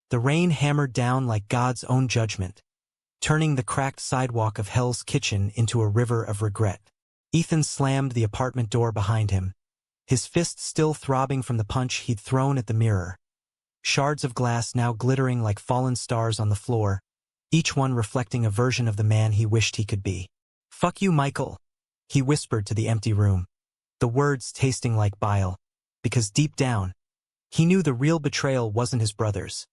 The rain hammered down like God's own judgment, turning the cracked sidewalk of Hell's Kitchen into a river of regret. Ethan slammed the apartment door behind him, his fist still throbbing from the punch he'd thrown at the mirror. Shards of glass now glittering like fallen stars on the floor, each one reflecting a version of the man he wished he could be. "Fuck you, Michael," he whispered to the empty room, the words tasting like bile, because deep down, he knew the real betrayal wasn't his brother's.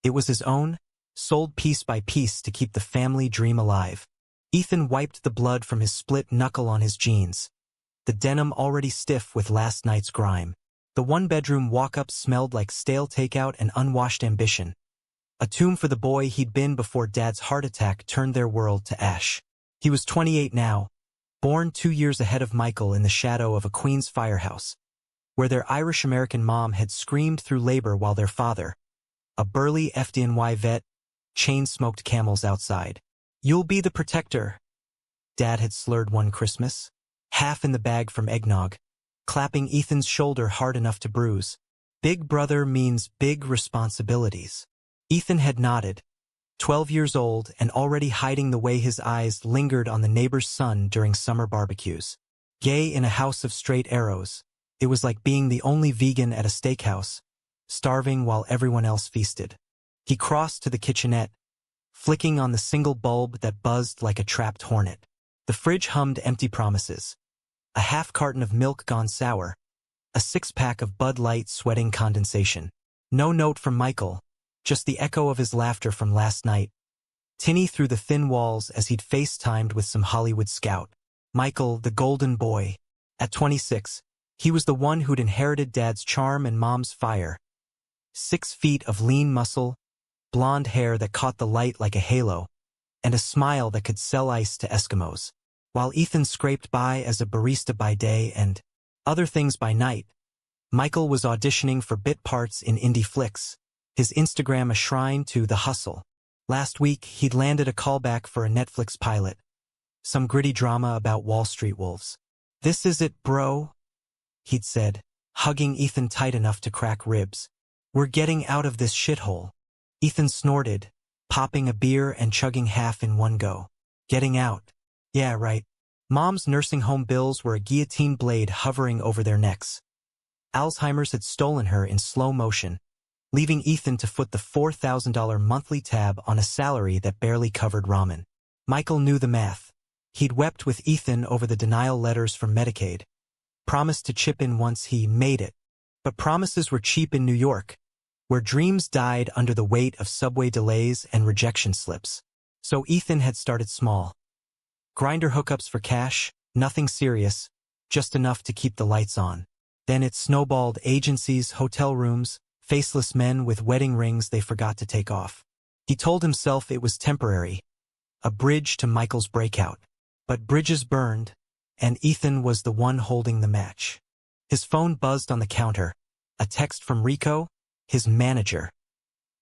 It was his own, sold piece by piece to keep the family dream alive. Ethan wiped the blood from his split knuckle on his jeans, the denim already stiff with last night's grime. The one-bedroom walk-up smelled like stale takeout and unwashed ambition, a tomb for the boy he'd been before Dad's heart attack turned their world to ash. He was 28 now, born 2 years ahead of Michael in the shadow of a Queens firehouse, where their Irish-American mom had screamed through labor while their father, a burly FDNY vet, chain-smoked camels outside. "You'll be the protector," Dad had slurred one Christmas, half in the bag from eggnog, clapping Ethan's shoulder hard enough to bruise. Big brother means big responsibilities. Ethan had nodded, 12 years old and already hiding the way his eyes lingered on the neighbor's son during summer barbecues. Gay in a house of straight arrows, it was like being the only vegan at a steakhouse, starving while everyone else feasted. He crossed to the kitchenette, flicking on the single bulb that buzzed like a trapped hornet. The fridge hummed empty promises. A half carton of milk gone sour, a 6-pack of Bud Light sweating condensation. No note from Michael, just the echo of his laughter from last night, tinny through the thin walls as he'd FaceTimed with some Hollywood scout. Michael, the golden boy. At 26, he was the one who'd inherited Dad's charm and Mom's fire. 6 feet of lean muscle, blonde hair that caught the light like a halo, and a smile that could sell ice to Eskimos. While Ethan scraped by as a barista by day and other things by night, Michael was auditioning for bit parts in indie flicks, his Instagram a shrine to the hustle. Last week, he'd landed a callback for a Netflix pilot, some gritty drama about Wall Street wolves. "This is it, bro," he'd said, hugging Ethan tight enough to crack ribs. "We're getting out of this shithole." Ethan snorted, popping a beer and chugging half in one go. Getting out. Yeah, right. Mom's nursing home bills were a guillotine blade hovering over their necks. Alzheimer's had stolen her in slow motion, leaving Ethan to foot the $4,000 monthly tab on a salary that barely covered ramen. Michael knew the math. He'd wept with Ethan over the denial letters from Medicaid, promised to chip in once he made it. But promises were cheap in New York, where dreams died under the weight of subway delays and rejection slips. So Ethan had started small. Grinder hookups for cash, nothing serious, just enough to keep the lights on. Then it snowballed: agencies, hotel rooms, faceless men with wedding rings they forgot to take off. He told himself it was temporary, a bridge to Michael's breakout. But bridges burned, and Ethan was the one holding the match. His phone buzzed on the counter, a text from Rico, his manager.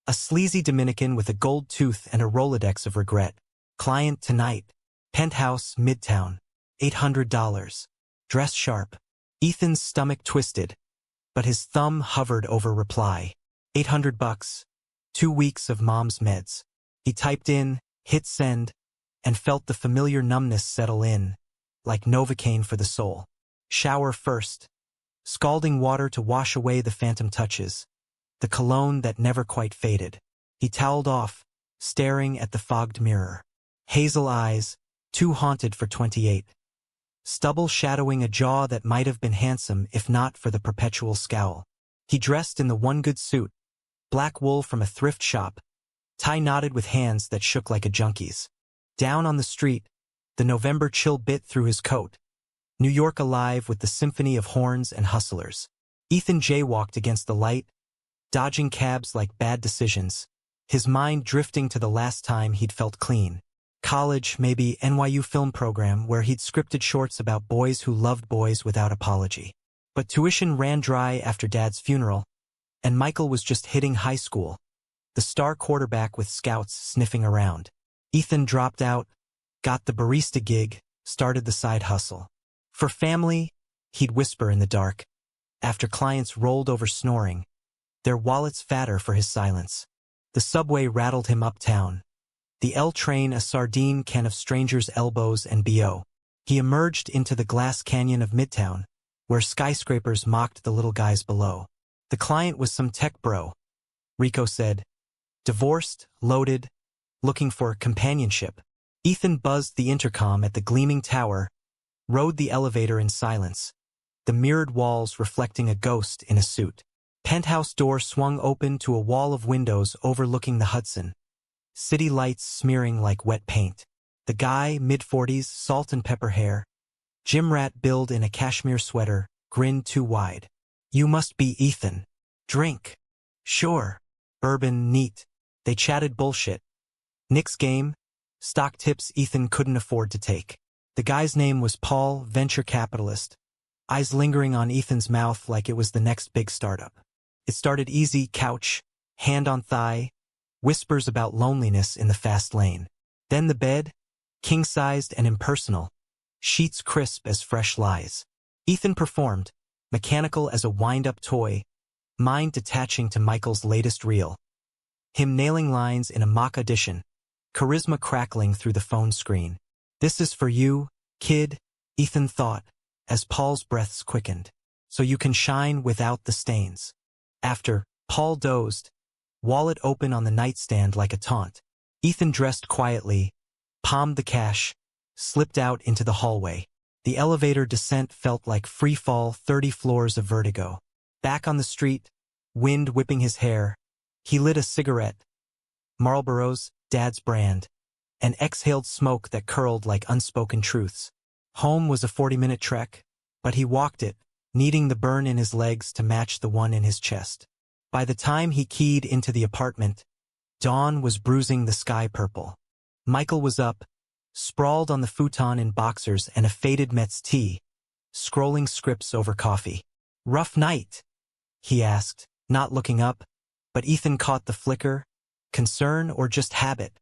A sleazy Dominican with a gold tooth and a Rolodex of regret. "Client tonight. Penthouse, Midtown. $800. Dress sharp." Ethan's stomach twisted, but his thumb hovered over reply. $800. 2 weeks of Mom's meds. He typed in, hit send, and felt the familiar numbness settle in, like Novocaine for the soul. Shower first. Scalding water to wash away the phantom touches, the cologne that never quite faded. He toweled off, staring at the fogged mirror. Hazel eyes, too haunted for 28. Stubble shadowing a jaw that might have been handsome if not for the perpetual scowl. He dressed in the one good suit, black wool from a thrift shop, tie knotted with hands that shook like a junkie's. Down on the street, the November chill bit through his coat, New York alive with the symphony of horns and hustlers. Ethan jaywalked against the light, dodging cabs like bad decisions, his mind drifting to the last time he'd felt clean. College, maybe NYU film program where he'd scripted shorts about boys who loved boys without apology. But tuition ran dry after Dad's funeral, and Michael was just hitting high school, the star quarterback with scouts sniffing around. Ethan dropped out, got the barista gig, started the side hustle. For family, he'd whisper in the dark, after clients rolled over snoring, their wallets fatter for his silence. The subway rattled him uptown. The L train a sardine can of strangers' elbows and BO. He emerged into the glass canyon of Midtown, where skyscrapers mocked the little guys below. The client was some tech bro, Rico said. Divorced, loaded, looking for companionship. Ethan buzzed the intercom at the gleaming tower, rode the elevator in silence, the mirrored walls reflecting a ghost in a suit. Penthouse door swung open to a wall of windows overlooking the Hudson. City lights smearing like wet paint. The guy, mid-40s, salt and pepper hair, gym rat build in a cashmere sweater, grinned too wide. You must be Ethan. Drink. Sure. Bourbon, neat. They chatted bullshit. Knicks game, stock tips Ethan couldn't afford to take. The guy's name was Paul, venture capitalist, eyes lingering on Ethan's mouth like it was the next big startup. It started easy, couch, hand on thigh, whispers about loneliness in the fast lane. Then the bed, king-sized and impersonal, sheets crisp as fresh lies. Ethan performed, mechanical as a wind-up toy, mind detaching to Michael's latest reel. Him nailing lines in a mock audition, charisma crackling through the phone screen. This is for you, kid, Ethan thought, as Paul's breaths quickened. So you can shine without the stains. After, Paul dozed, wallet open on the nightstand like a taunt. Ethan dressed quietly, palmed the cash, slipped out into the hallway. The elevator descent felt like free fall 30 floors of vertigo. Back on the street, wind whipping his hair, he lit a cigarette, Marlboro's, Dad's brand, and exhaled smoke that curled like unspoken truths. Home was a 40-minute trek, but he walked it, needing the burn in his legs to match the one in his chest. By the time he keyed into the apartment, dawn was bruising the sky purple. Michael was up, sprawled on the futon in boxers and a faded Mets tee, scrolling scripts over coffee. Rough night? He asked, not looking up, but Ethan caught the flicker. Concern or just habit?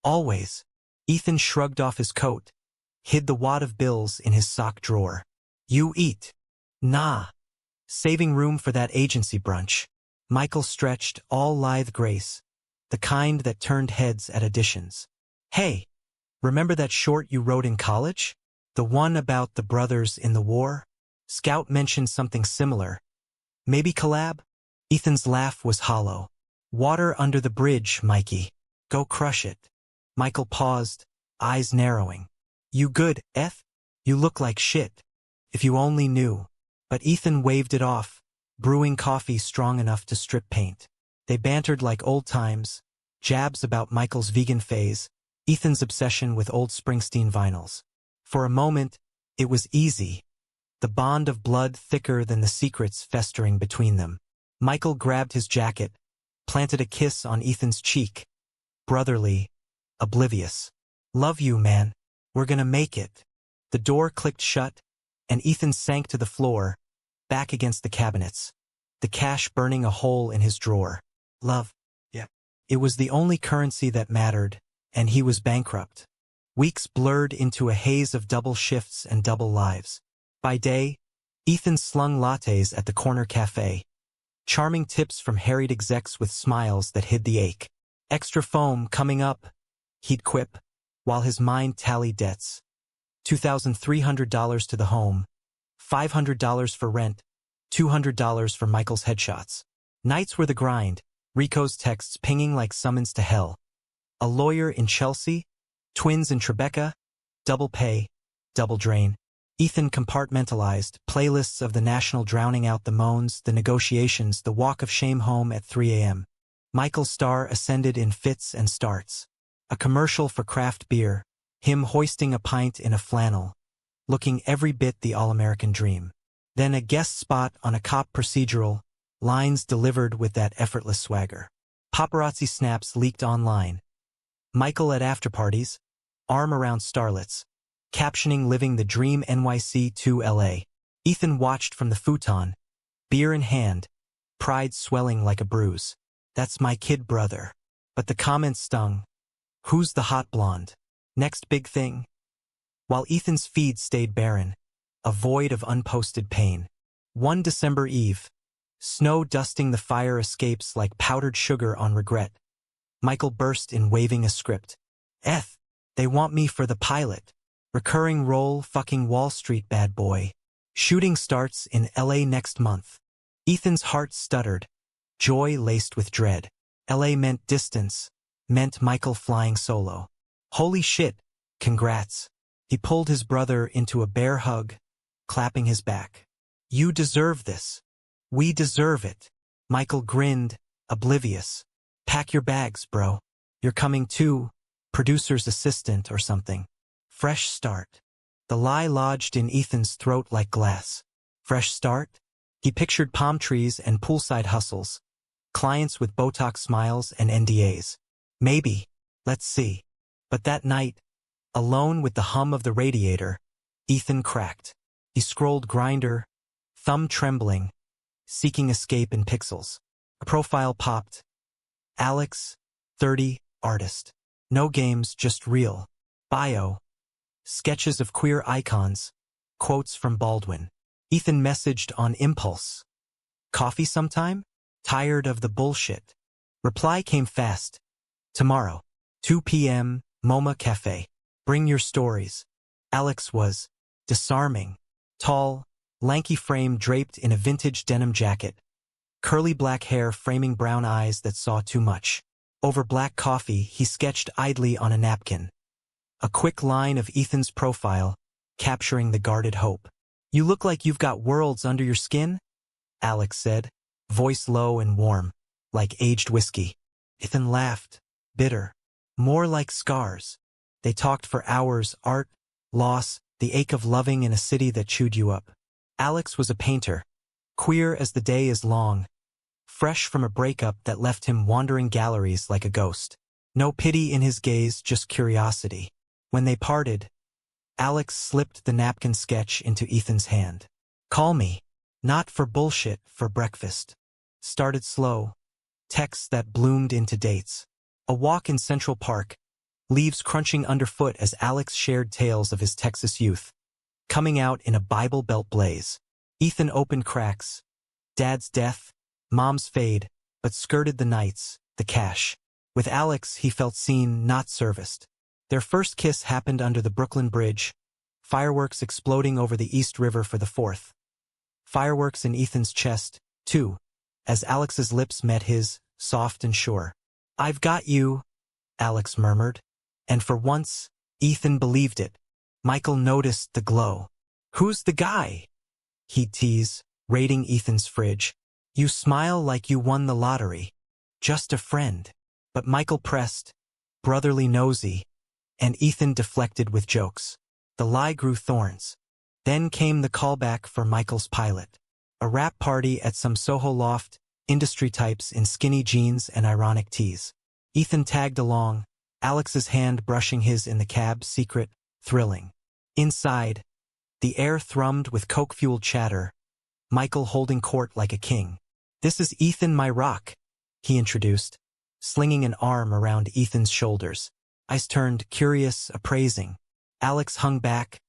Always. Ethan shrugged off his coat, hid the wad of bills in his sock drawer. You eat. Nah. Saving room for that agency brunch. Michael stretched, all lithe grace, the kind that turned heads at auditions. Hey, remember that short you wrote in college? The one about the brothers in the war? Scout mentioned something similar. Maybe collab? Ethan's laugh was hollow. Water under the bridge, Mikey. Go crush it. Michael paused, eyes narrowing. You good, Eth? You look like shit. If you only knew. But Ethan waved it off, brewing coffee strong enough to strip paint. They bantered like old times, jabs about Michael's vegan phase, Ethan's obsession with old Springsteen vinyls. For a moment, it was easy. The bond of blood thicker than the secrets festering between them. Michael grabbed his jacket, planted a kiss on Ethan's cheek. Brotherly, oblivious. Love you, man. We're gonna make it. The door clicked shut, and Ethan sank to the floor, back against the cabinets, the cash burning a hole in his drawer. Love. Yeah. It was the only currency that mattered, and he was bankrupt. Weeks blurred into a haze of double shifts and double lives. By day, Ethan slung lattes at the corner cafe, charming tips from harried execs with smiles that hid the ache. Extra foam coming up, he'd quip, while his mind tallied debts. $2,300 to the home, $500 for rent, $200 for Michael's headshots. Nights were the grind, Rico's texts pinging like summons to hell. A lawyer in Chelsea, twins in Tribeca, double pay, double drain. Ethan compartmentalized, playlists of the National drowning out the moans, the negotiations, the walk of shame home at 3 a.m. Michael's star ascended in fits and starts. A commercial for craft beer, him hoisting a pint in a flannel, looking every bit the all-American dream. Then a guest spot on a cop procedural, lines delivered with that effortless swagger. Paparazzi snaps leaked online. Michael at afterparties, arm around starlets, captioning living the dream NYC to LA. Ethan watched from the futon, beer in hand, pride swelling like a bruise. That's my kid brother. But the comments stung. Who's the hot blonde? Next big thing? While Ethan's feed stayed barren, a void of unposted pain. One December eve, snow dusting the fire escapes like powdered sugar on regret. Michael burst in, waving a script. They want me for the pilot. Recurring role, fucking Wall Street bad boy. Shooting starts in LA next month. Ethan's heart stuttered, joy laced with dread. LA meant distance, meant Michael flying solo. Holy shit, congrats. He pulled his brother into a bear hug, clapping his back. You deserve this. We deserve it. Michael grinned, oblivious. Pack your bags, bro. You're coming too, producer's assistant or something. Fresh start. The lie lodged in Ethan's throat like glass. Fresh start? He pictured palm trees and poolside hustles. Clients with Botox smiles and NDAs. Maybe. Let's see. But that night, alone with the hum of the radiator, Ethan cracked. He scrolled Grindr, thumb trembling, seeking escape in pixels. A profile popped. Alex, 30, artist. No games, just real. Bio. Sketches of queer icons. Quotes from Baldwin. Ethan messaged on impulse. Coffee sometime? Tired of the bullshit. Reply came fast. Tomorrow. 2 p.m., MoMA Cafe. Bring your stories. Alex was disarming. Tall, lanky frame draped in a vintage denim jacket. Curly black hair framing brown eyes that saw too much. Over black coffee, he sketched idly on a napkin. A quick line of Ethan's profile, capturing the guarded hope. You look like you've got worlds under your skin, Alex said, voice low and warm, like aged whiskey. Ethan laughed, bitter. More like scars. They talked for hours, art, loss, the ache of loving in a city that chewed you up. Alex was a painter, queer as the day is long, fresh from a breakup that left him wandering galleries like a ghost. No pity in his gaze, just curiosity. When they parted, Alex slipped the napkin sketch into Ethan's hand. Call me. Not for bullshit, for breakfast. Started slow. Texts that bloomed into dates. A walk in Central Park. Leaves crunching underfoot as Alex shared tales of his Texas youth. Coming out in a Bible Belt blaze. Ethan opened cracks. Dad's death, Mom's fade, but skirted the nights, the cash. With Alex, he felt seen, not serviced. Their first kiss happened under the Brooklyn Bridge. Fireworks exploding over the East River for the 4th. Fireworks in Ethan's chest, too, as Alex's lips met his, soft and sure. I've got you, Alex murmured. And for once, Ethan believed it. Michael noticed the glow. Who's the guy? He'd tease, raiding Ethan's fridge. You smile like you won the lottery. Just a friend. But Michael pressed, brotherly nosy, and Ethan deflected with jokes. The lie grew thorns. Then came the callback for Michael's pilot. A rap party at some Soho loft, industry types in skinny jeans and ironic tees. Ethan tagged along, Alex's hand brushing his in the cab, secret, thrilling. Inside, the air thrummed with coke-fueled chatter, Michael holding court like a king. This is Ethan, my rock, he introduced, slinging an arm around Ethan's shoulders. Eyes turned, curious, appraising. Alex hung back,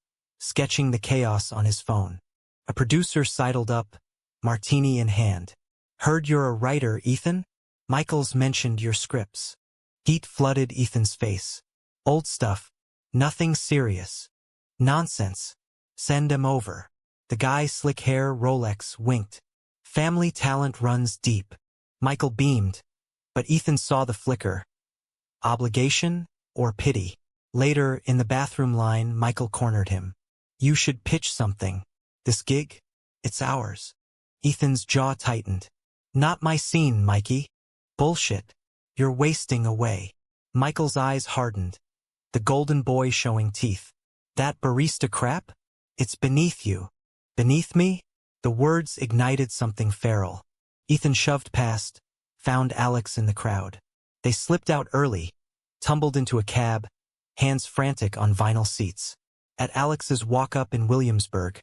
sketching the chaos on his phone. A producer sidled up, martini in hand. Heard you're a writer, Ethan? Michael's mentioned your scripts. Heat flooded Ethan's face. Old stuff. Nothing serious. Nonsense. Send him over. The guy, slick hair, Rolex, winked. Family talent runs deep. Michael beamed, but Ethan saw the flicker. Obligation or pity? Later, in the bathroom line, Michael cornered him. You should pitch something. This gig? It's ours. Ethan's jaw tightened. Not my scene, Mikey. Bullshit. You're wasting away. Michael's eyes hardened. The golden boy showing teeth. That barista crap? It's beneath you. Beneath me? The words ignited something feral. Ethan shoved past, found Alex in the crowd. They slipped out early, tumbled into a cab, hands frantic on vinyl seats. At Alex's walk-up in Williamsburg,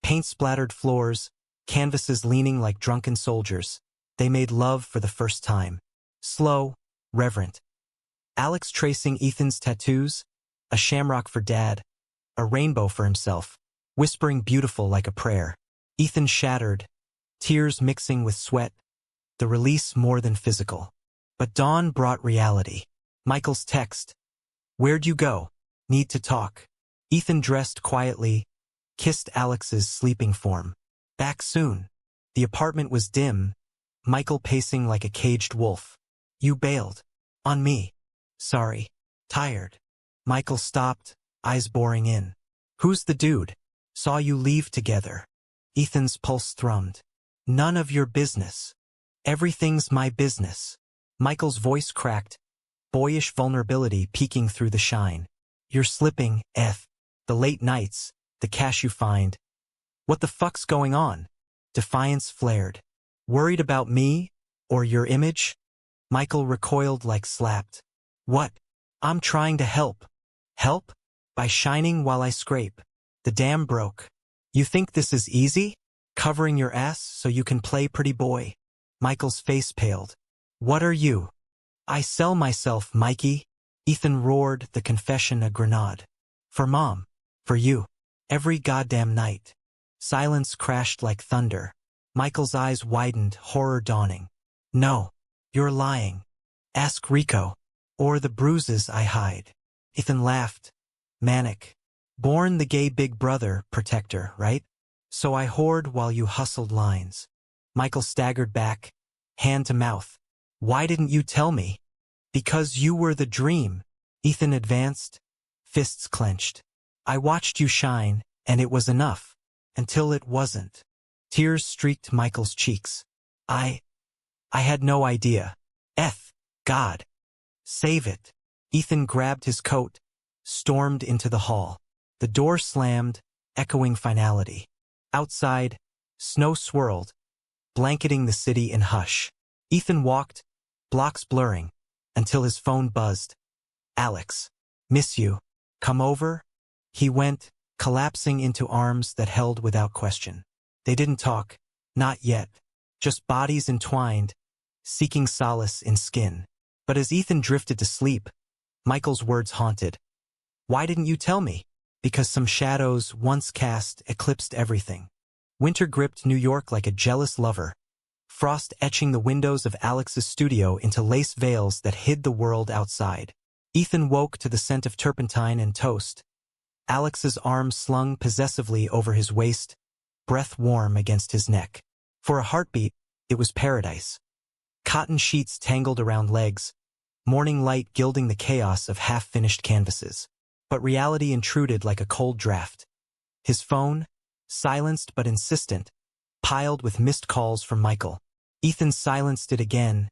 paint-splattered floors, canvases leaning like drunken soldiers, they made love for the first time. Slow, reverent. Alex tracing Ethan's tattoos, a shamrock for Dad, a rainbow for himself, whispering beautiful like a prayer. Ethan shattered, tears mixing with sweat, the release more than physical. But dawn brought reality. Michael's text. Where'd you go? Need to talk. Ethan dressed quietly, kissed Alex's sleeping form. Back soon. The apartment was dim, Michael pacing like a caged wolf. You bailed. On me. Sorry. Tired. Michael stopped, eyes boring in. Who's the dude? Saw you leave together. Ethan's pulse thrummed. None of your business. Everything's my business. Michael's voice cracked, boyish vulnerability peeking through the shine. You're slipping, Eth. The late nights, the cash you find. What the fuck's going on? Defiance flared. Worried about me? Or your image? Michael recoiled like slapped. What? I'm trying to help. Help? By shining while I scrape. The dam broke. You think this is easy? Covering your ass so you can play pretty boy? Michael's face paled. What are you? I sell myself, Mikey. Ethan roared, the confession a grenade. For Mom. For you. Every goddamn night. Silence crashed like thunder. Michael's eyes widened, horror dawning. No. You're lying. Ask Rico. Or the bruises I hide. Ethan laughed. Manic. Born the gay big brother, protector, right? So I hoard while you hustled lines. Michael staggered back, hand to mouth. Why didn't you tell me? Because you were the dream. Ethan advanced, fists clenched. I watched you shine, and it was enough. Until it wasn't. Tears streaked Michael's cheeks. I had no idea. Eth, God. Save it. Ethan grabbed his coat, stormed into the hall. The door slammed, echoing finality. Outside, snow swirled, blanketing the city in hush. Ethan walked, blocks blurring, until his phone buzzed. Alex. Miss you. Come over? He went, collapsing into arms that held without question. They didn't talk. Not yet. Just bodies entwined, seeking solace in skin. But as Ethan drifted to sleep, Michael's words haunted. Why didn't you tell me? Because some shadows, once cast, eclipsed everything. Winter gripped New York like a jealous lover, frost etching the windows of Alex's studio into lace veils that hid the world outside. Ethan woke to the scent of turpentine and toast. Alex's arm slung possessively over his waist, breath warm against his neck. For a heartbeat, it was paradise. Cotton sheets tangled around legs, morning light gilding the chaos of half-finished canvases. But reality intruded like a cold draft. His phone, silenced but insistent, piled with missed calls from Michael. Ethan silenced it again,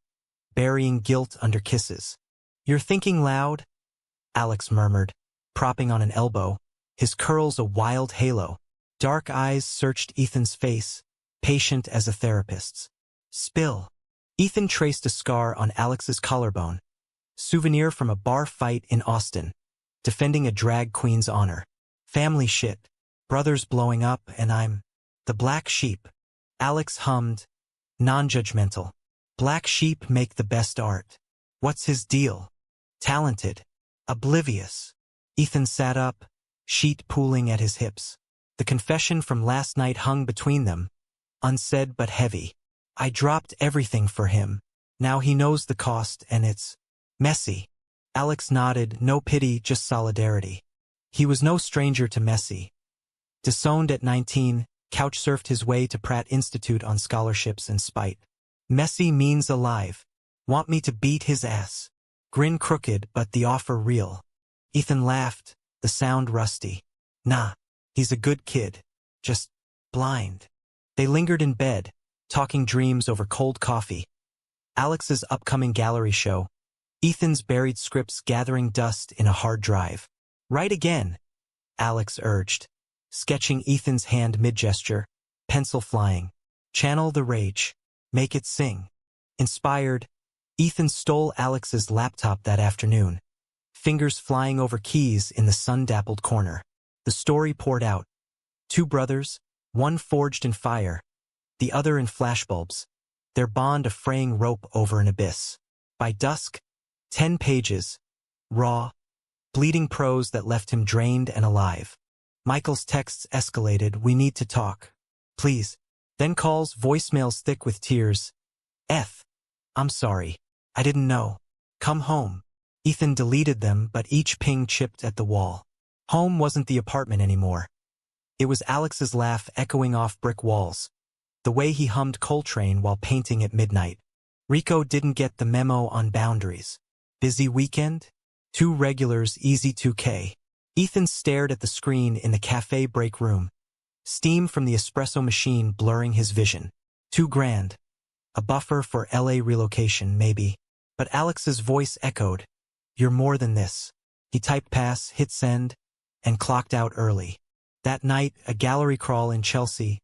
burying guilt under kisses. You're thinking loud? Alex murmured, propping on an elbow, his curls a wild halo. Dark eyes searched Ethan's face, patient as a therapist's. Spill. Ethan traced a scar on Alex's collarbone, souvenir from a bar fight in Austin, defending a drag queen's honor. Family shit. Brothers blowing up and I'm the black sheep. Alex hummed, non-judgmental. Black sheep make the best art. What's his deal? Talented. Oblivious. Ethan sat up, sheet pooling at his hips. The confession from last night hung between them, unsaid but heavy. I dropped everything for him. Now he knows the cost and it's messy. Alex nodded, no pity, just solidarity. He was no stranger to messy. Disowned at 19, couch-surfed his way to Pratt Institute on scholarships and spite. Messy means alive. Want me to beat his ass. Grin crooked, but the offer real. Ethan laughed, the sound rusty. Nah, he's a good kid. Just blind. They lingered in bed, talking dreams over cold coffee. Alex's upcoming gallery show. Ethan's buried scripts gathering dust in a hard drive. Write again, Alex urged, sketching Ethan's hand mid-gesture, pencil flying. Channel the rage. Make it sing. Inspired, Ethan stole Alex's laptop that afternoon, fingers flying over keys in the sun-dappled corner. The story poured out. Two brothers, one forged in fire, the other in flashbulbs, their bond a fraying rope over an abyss. By dusk, 10 pages, raw, bleeding prose that left him drained and alive. Michael's texts escalated, we need to talk. Please. Then calls, voicemails thick with tears. Eth. I'm sorry. I didn't know. Come home. Ethan deleted them, but each ping chipped at the wall. Home wasn't the apartment anymore. It was Alex's laugh echoing off brick walls, the way he hummed Coltrane while painting at midnight. Rico didn't get the memo on boundaries. Busy weekend? 2 regulars, easy 2K. Ethan stared at the screen in the cafe break room, steam from the espresso machine blurring his vision. $2,000. A buffer for LA relocation, maybe. But Alex's voice echoed. You're more than this. He typed pass, hit send, and clocked out early. That night, a gallery crawl in Chelsea.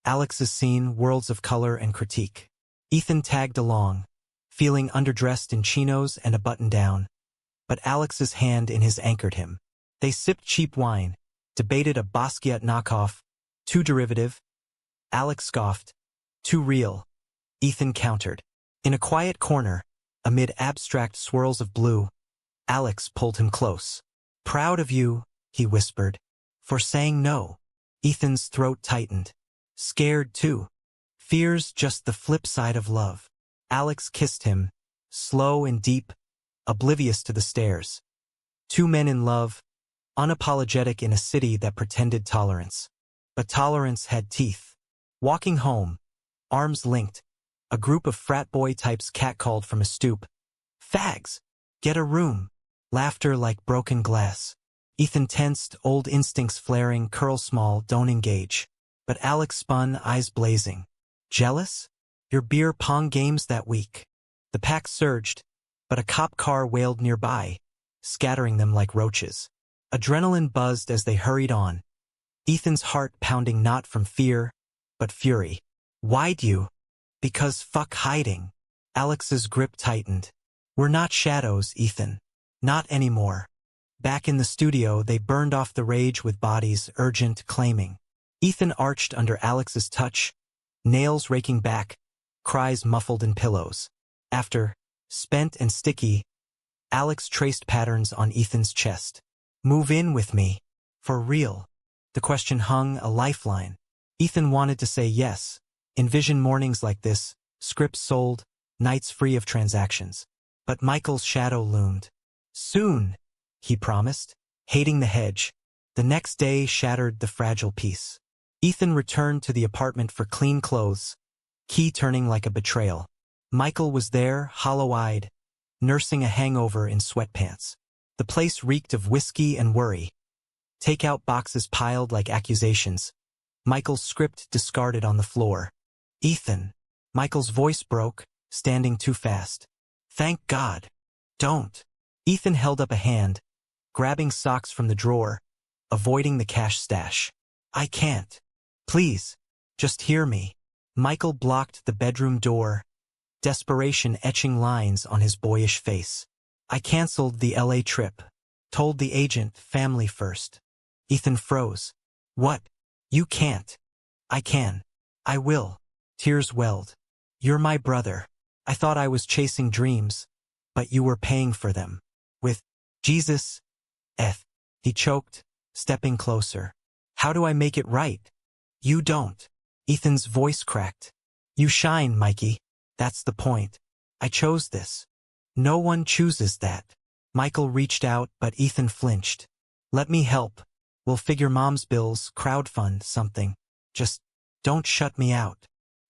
Alex's scene, worlds of color and critique. Ethan tagged along, feeling underdressed in chinos and a button-down. But Alex's hand in his anchored him. They sipped cheap wine, debated a Basquiat knockoff, too derivative. Alex scoffed. Too real. Ethan countered. In a quiet corner, amid abstract swirls of blue, Alex pulled him close. Proud of you, he whispered, for saying no. Ethan's throat tightened. Scared too. Fear's just the flip side of love. Alex kissed him, slow and deep, oblivious to the stares. 2 men in love, unapologetic in a city that pretended tolerance. But tolerance had teeth. Walking home, arms linked, a group of frat boy types catcalled from a stoop. Fags! Get a room. Laughter like broken glass. Ethan tensed, old instincts flaring, curl small, don't engage. But Alex spun, eyes blazing. Jealous? Your beer pong games that week. The pack surged, but a cop car wailed nearby, scattering them like roaches. Adrenaline buzzed as they hurried on. Ethan's heart pounding not from fear, but fury. Why'd you? Because fuck hiding. Alex's grip tightened. We're not shadows, Ethan. Not anymore. Back in the studio, they burned off the rage with bodies, urgent, claiming. Ethan arched under Alex's touch, nails raking back, cries muffled in pillows. After, spent and sticky, Alex traced patterns on Ethan's chest. Move in with me. For real. The question hung, a lifeline. Ethan wanted to say yes. Envision mornings like this, scripts sold, nights free of transactions. But Michael's shadow loomed. Soon, he promised, hating the hedge. The next day shattered the fragile peace. Ethan returned to the apartment for clean clothes, key turning like a betrayal. Michael was there, hollow-eyed, nursing a hangover in sweatpants. The place reeked of whiskey and worry. Takeout boxes piled like accusations. Michael's script discarded on the floor. Ethan. Michael's voice broke, standing too fast. Thank God. Don't. Ethan held up a hand, grabbing socks from the drawer, avoiding the cash stash. I can't. Please. Just hear me. Michael blocked the bedroom door, desperation etching lines on his boyish face. I canceled the LA trip. Told the agent, family first. Ethan froze. What? You can't. I can. I will. Tears welled. You're my brother. I thought I was chasing dreams, but you were paying for them. With Jesus. He choked, stepping closer. How do I make it right? You don't. Ethan's voice cracked. You shine, Mikey. That's the point. I chose this. No one chooses that. Michael reached out, but Ethan flinched. Let me help. We'll figure mom's bills, crowdfund, something. Just don't shut me out.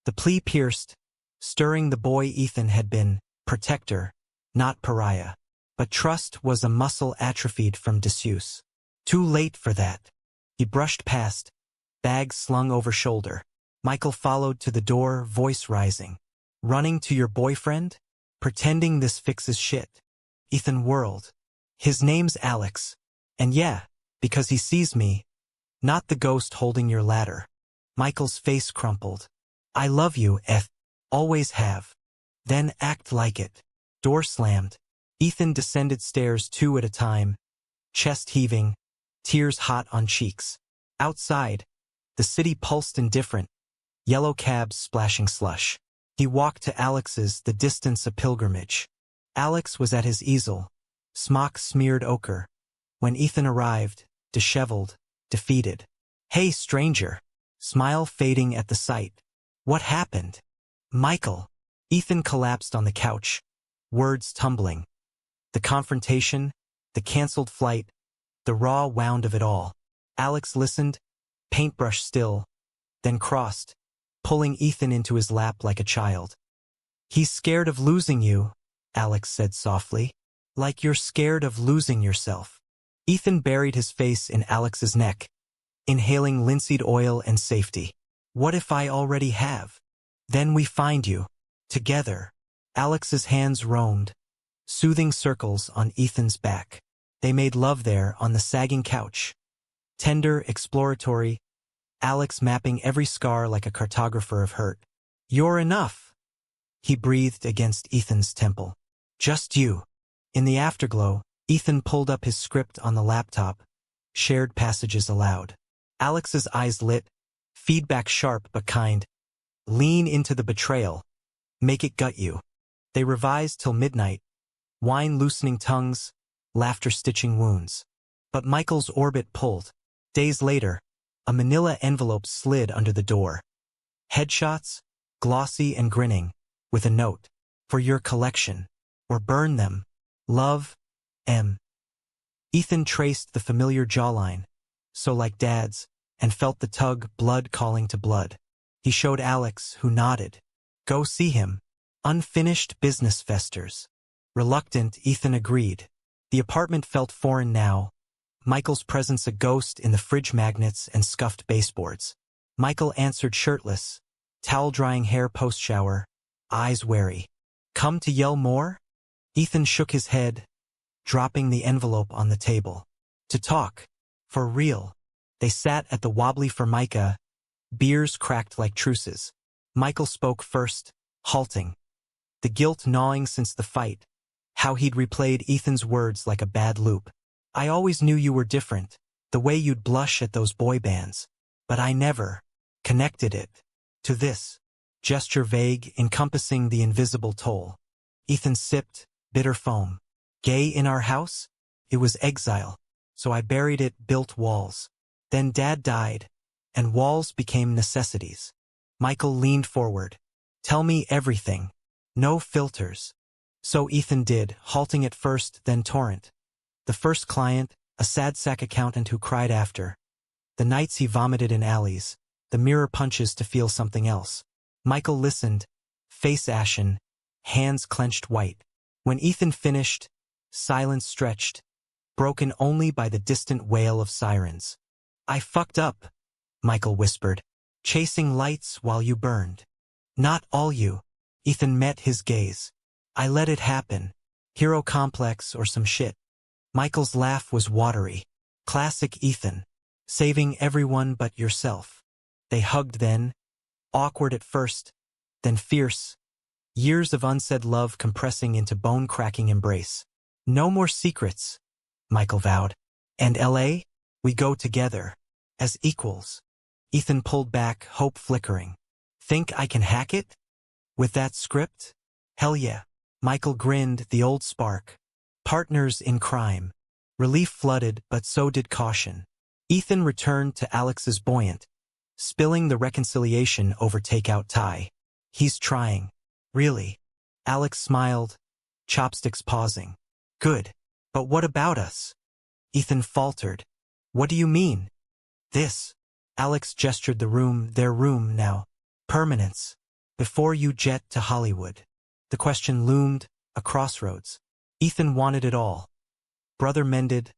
The plea pierced, stirring the boy Ethan had been, protector, not pariah. But trust was a muscle atrophied from disuse. Too late for that. He brushed past, bag slung over shoulder. Michael followed to the door, voice rising. Running to your boyfriend? Pretending this fixes shit. Ethan whirled. His name's Alex. And yeah, because he sees me, not the ghost holding your ladder. Michael's face crumpled. I love you, always have. Then act like it. Door slammed. Ethan descended stairs 2 at a time, chest heaving, tears hot on cheeks. Outside, the city pulsed indifferent, yellow cabs splashing slush. He walked to Alex's, the distance a pilgrimage. Alex was at his easel, smock smeared ochre, when Ethan arrived, disheveled, defeated. Hey, stranger. Smile fading at the sight. What happened? Michael. Ethan collapsed on the couch, words tumbling. The confrontation, the cancelled flight, the raw wound of it all. Alex listened, paintbrush still, then crossed, pulling Ethan into his lap like a child. "He's scared of losing you," Alex said softly. "Like you're scared of losing yourself." Ethan buried his face in Alex's neck, inhaling linseed oil and safety. "What if I already have? Then we find you. Together." Alex's hands roamed, soothing circles on Ethan's back. They made love there on the sagging couch. Tender, exploratory, Alex mapping every scar like a cartographer of hurt. "You're enough," he breathed against Ethan's temple. "Just you." In the afterglow, Ethan pulled up his script on the laptop, shared passages aloud. Alex's eyes lit, feedback sharp but kind. "Lean into the betrayal. Make it gut you." They revised till midnight, wine loosening tongues, laughter stitching wounds. But Michael's orbit pulled. Days later, a manila envelope slid under the door. Headshots, glossy and grinning, with a note. "For your collection. Or burn them. Love, M." Ethan traced the familiar jawline, so like Dad's, and felt the tug, blood calling to blood. He showed Alex, who nodded. "Go see him. Unfinished business festers." Reluctant, Ethan agreed. The apartment felt foreign now, Michael's presence a ghost in the fridge magnets and scuffed baseboards. Michael answered shirtless, towel-drying hair post-shower, eyes wary. "Come to yell more?" Ethan shook his head, dropping the envelope on the table. "To talk. For real." They sat at the wobbly Formica, beers cracked like truces. Michael spoke first, halting. The guilt gnawing since the fight, how he'd replayed Ethan's words like a bad loop. "I always knew you were different, the way you'd blush at those boy bands. But I never connected it to this." Gesture vague, encompassing the invisible toll. Ethan sipped, bitter foam. "Gay in our house? It was exile, so I buried it, built walls. Then Dad died, and walls became necessities." Michael leaned forward. "Tell me everything. No filters." So Ethan did, halting at first, then torrent. The first client, a sad sack accountant who cried after. The nights he vomited in alleys, the mirror punches to feel something else. Michael listened, face ashen, hands clenched white. When Ethan finished, silence stretched, broken only by the distant wail of sirens. "I fucked up," Michael whispered, "chasing lights while you burned." "Not all you." Ethan met his gaze. "I let it happen. Hero complex or some shit." Michael's laugh was watery. Classic Ethan. Saving everyone but yourself. They hugged then, awkward at first, then fierce. Years of unsaid love compressing into bone-cracking embrace. "No more secrets," Michael vowed. "And LA? We go together. As equals." Ethan pulled back, hope flickering. "Think I can hack it? With that script? Hell yeah." Michael grinned, the old spark. Partners in crime. Relief flooded, but so did caution. Ethan returned to Alex's buoyant, spilling the reconciliation over takeout tie. "He's trying." "Really?" Alex smiled, chopsticks pausing. "Good. But what about us?" Ethan faltered. "What do you mean?" "This." Alex gestured the room, their room now. "Permanence. Before you jet to Hollywood." The question loomed, a crossroads. Ethan wanted it all. Brother mended,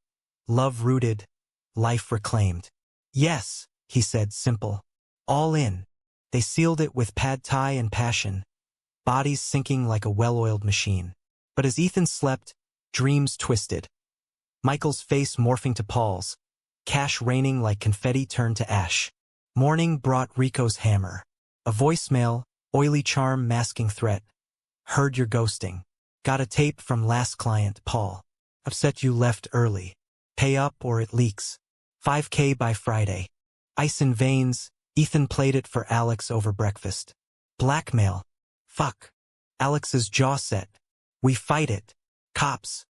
love rooted, life reclaimed. "Yes," he said, simple. "All in." They sealed it with pad thai and passion, bodies sinking like a well-oiled machine. But as Ethan slept, dreams twisted. Michael's face morphing to Paul's, cash raining like confetti turned to ash. Morning brought Rico's hammer. A voicemail, oily charm masking threat. "Heard you're ghosting. Got a tape from last client, Paul. Upset you left early. Pay up or it leaks. 5K by Friday." Ice in veins, Ethan played it for Alex over breakfast. Blackmail. Fuck. Alex's jaw set. "We fight it. Cops.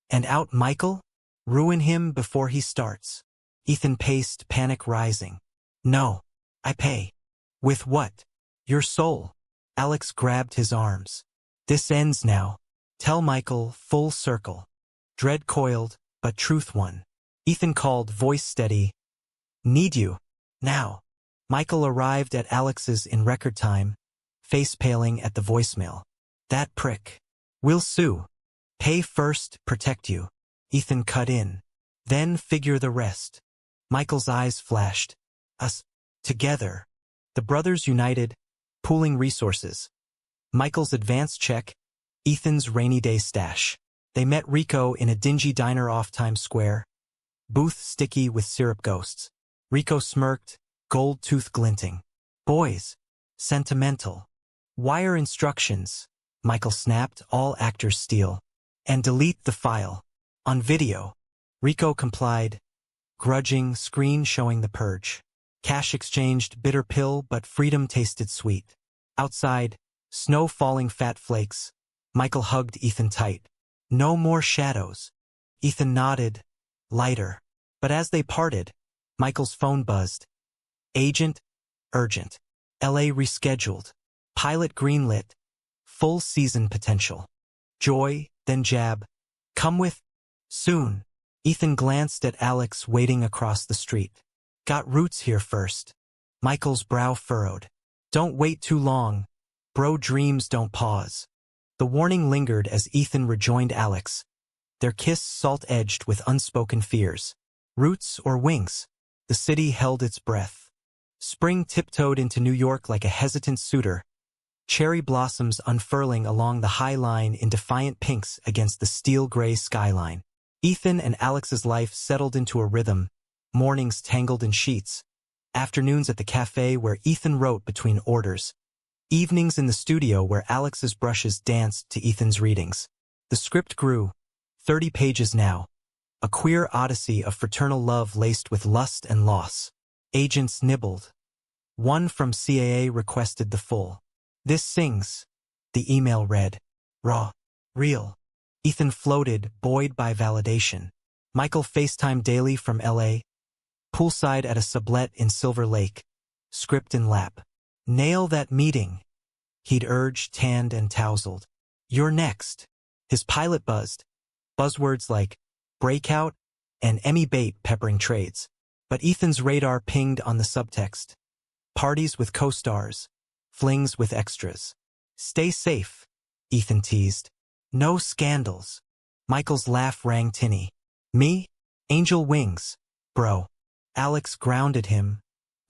And out Michael? Ruin him before he starts." Ethan paced, panic rising. "No. I pay." "With what?" "Your soul." Alex grabbed his arms. "This ends now. Tell Michael, full circle. Dread coiled, but truth won. Ethan called, voice steady. Need you. Now. Michael arrived at Alex's in record time, face paling at the voicemail. That prick. Will sue. Pay first, protect you. Ethan cut in. Then figure the rest. Michael's eyes flashed. Us. Together. The brothers united, pooling resources. Michael's advance check, Ethan's rainy day stash. They met Rico in a dingy diner off Times Square. Booth sticky with syrup ghosts. Rico smirked, gold tooth glinting. Boys. Sentimental. Wire instructions. Michael snapped, all actors steal. And delete the file. On video. Rico complied. Grudging, screen showing the purge. Cash exchanged, bitter pill, but freedom tasted sweet. Outside, snow falling fat flakes. Michael hugged Ethan tight. No more shadows. Ethan nodded, lighter. But as they parted, Michael's phone buzzed. Agent, urgent. LA rescheduled. Pilot greenlit. Full season potential. Joy, then jab. Come with. Soon. Ethan glanced at Alex waiting across the street. Got roots here first. Michael's brow furrowed. Don't wait too long. Bro dreams don't pause. The warning lingered as Ethan rejoined Alex. Their kiss salt-edged with unspoken fears. Roots or wings? The city held its breath. Spring tiptoed into New York like a hesitant suitor. Cherry blossoms unfurling along the high line in defiant pinks against the steel-gray skyline. Ethan and Alex's life settled into a rhythm. Mornings tangled in sheets. Afternoons at the cafe where Ethan wrote between orders. Evenings in the studio where Alex's brushes danced to Ethan's readings. The script grew. 30 pages now. A queer odyssey of fraternal love laced with lust and loss. Agents nibbled. One from CAA requested the full. This sings. The email read. Raw. Real. Ethan floated, buoyed by validation. Michael FaceTimed daily from LA. Poolside at a sublet in Silver Lake. Script in lap. Nail that meeting. He'd urged, tanned, and tousled. You're next. His pilot buzzed. Buzzwords like breakout and Emmy bait peppering trades. But Ethan's radar pinged on the subtext. Parties with co-stars. Flings with extras. Stay safe, Ethan teased. No scandals. Michael's laugh rang tinny. Me? Angel wings, bro. Alex grounded him.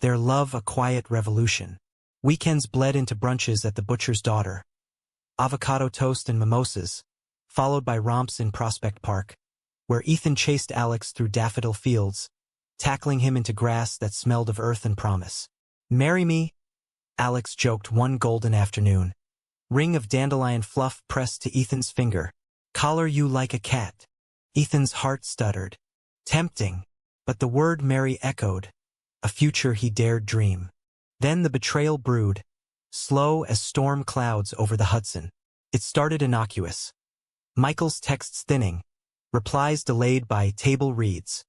Their love a quiet revolution. Weekends bled into brunches at the butcher's daughter. Avocado toast and mimosas, followed by romps in Prospect Park, where Ethan chased Alex through daffodil fields, tackling him into grass that smelled of earth and promise. Marry me? Alex joked one golden afternoon. Ring of dandelion fluff pressed to Ethan's finger. Collar you like a cat. Ethan's heart stuttered. Tempting. But the word marry echoed. A future he dared dream. Then the betrayal brewed. Slow as storm clouds over the Hudson. It started innocuous. Michael's texts thinning. Replies delayed by table reads.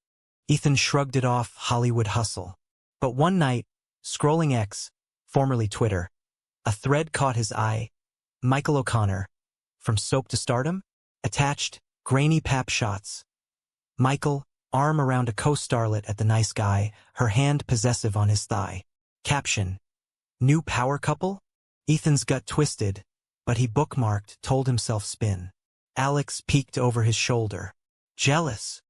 Ethan shrugged it off, Hollywood hustle. But one night, scrolling X, formerly Twitter, a thread caught his eye. Michael O'Connor, from soap to stardom? Attached, grainy pap shots. Michael, arm around a co-starlet at the nice guy, her hand possessive on his thigh. Caption. New power couple? Ethan's gut twisted, but he bookmarked, told himself spin. Alex peeked over his shoulder. Jealous?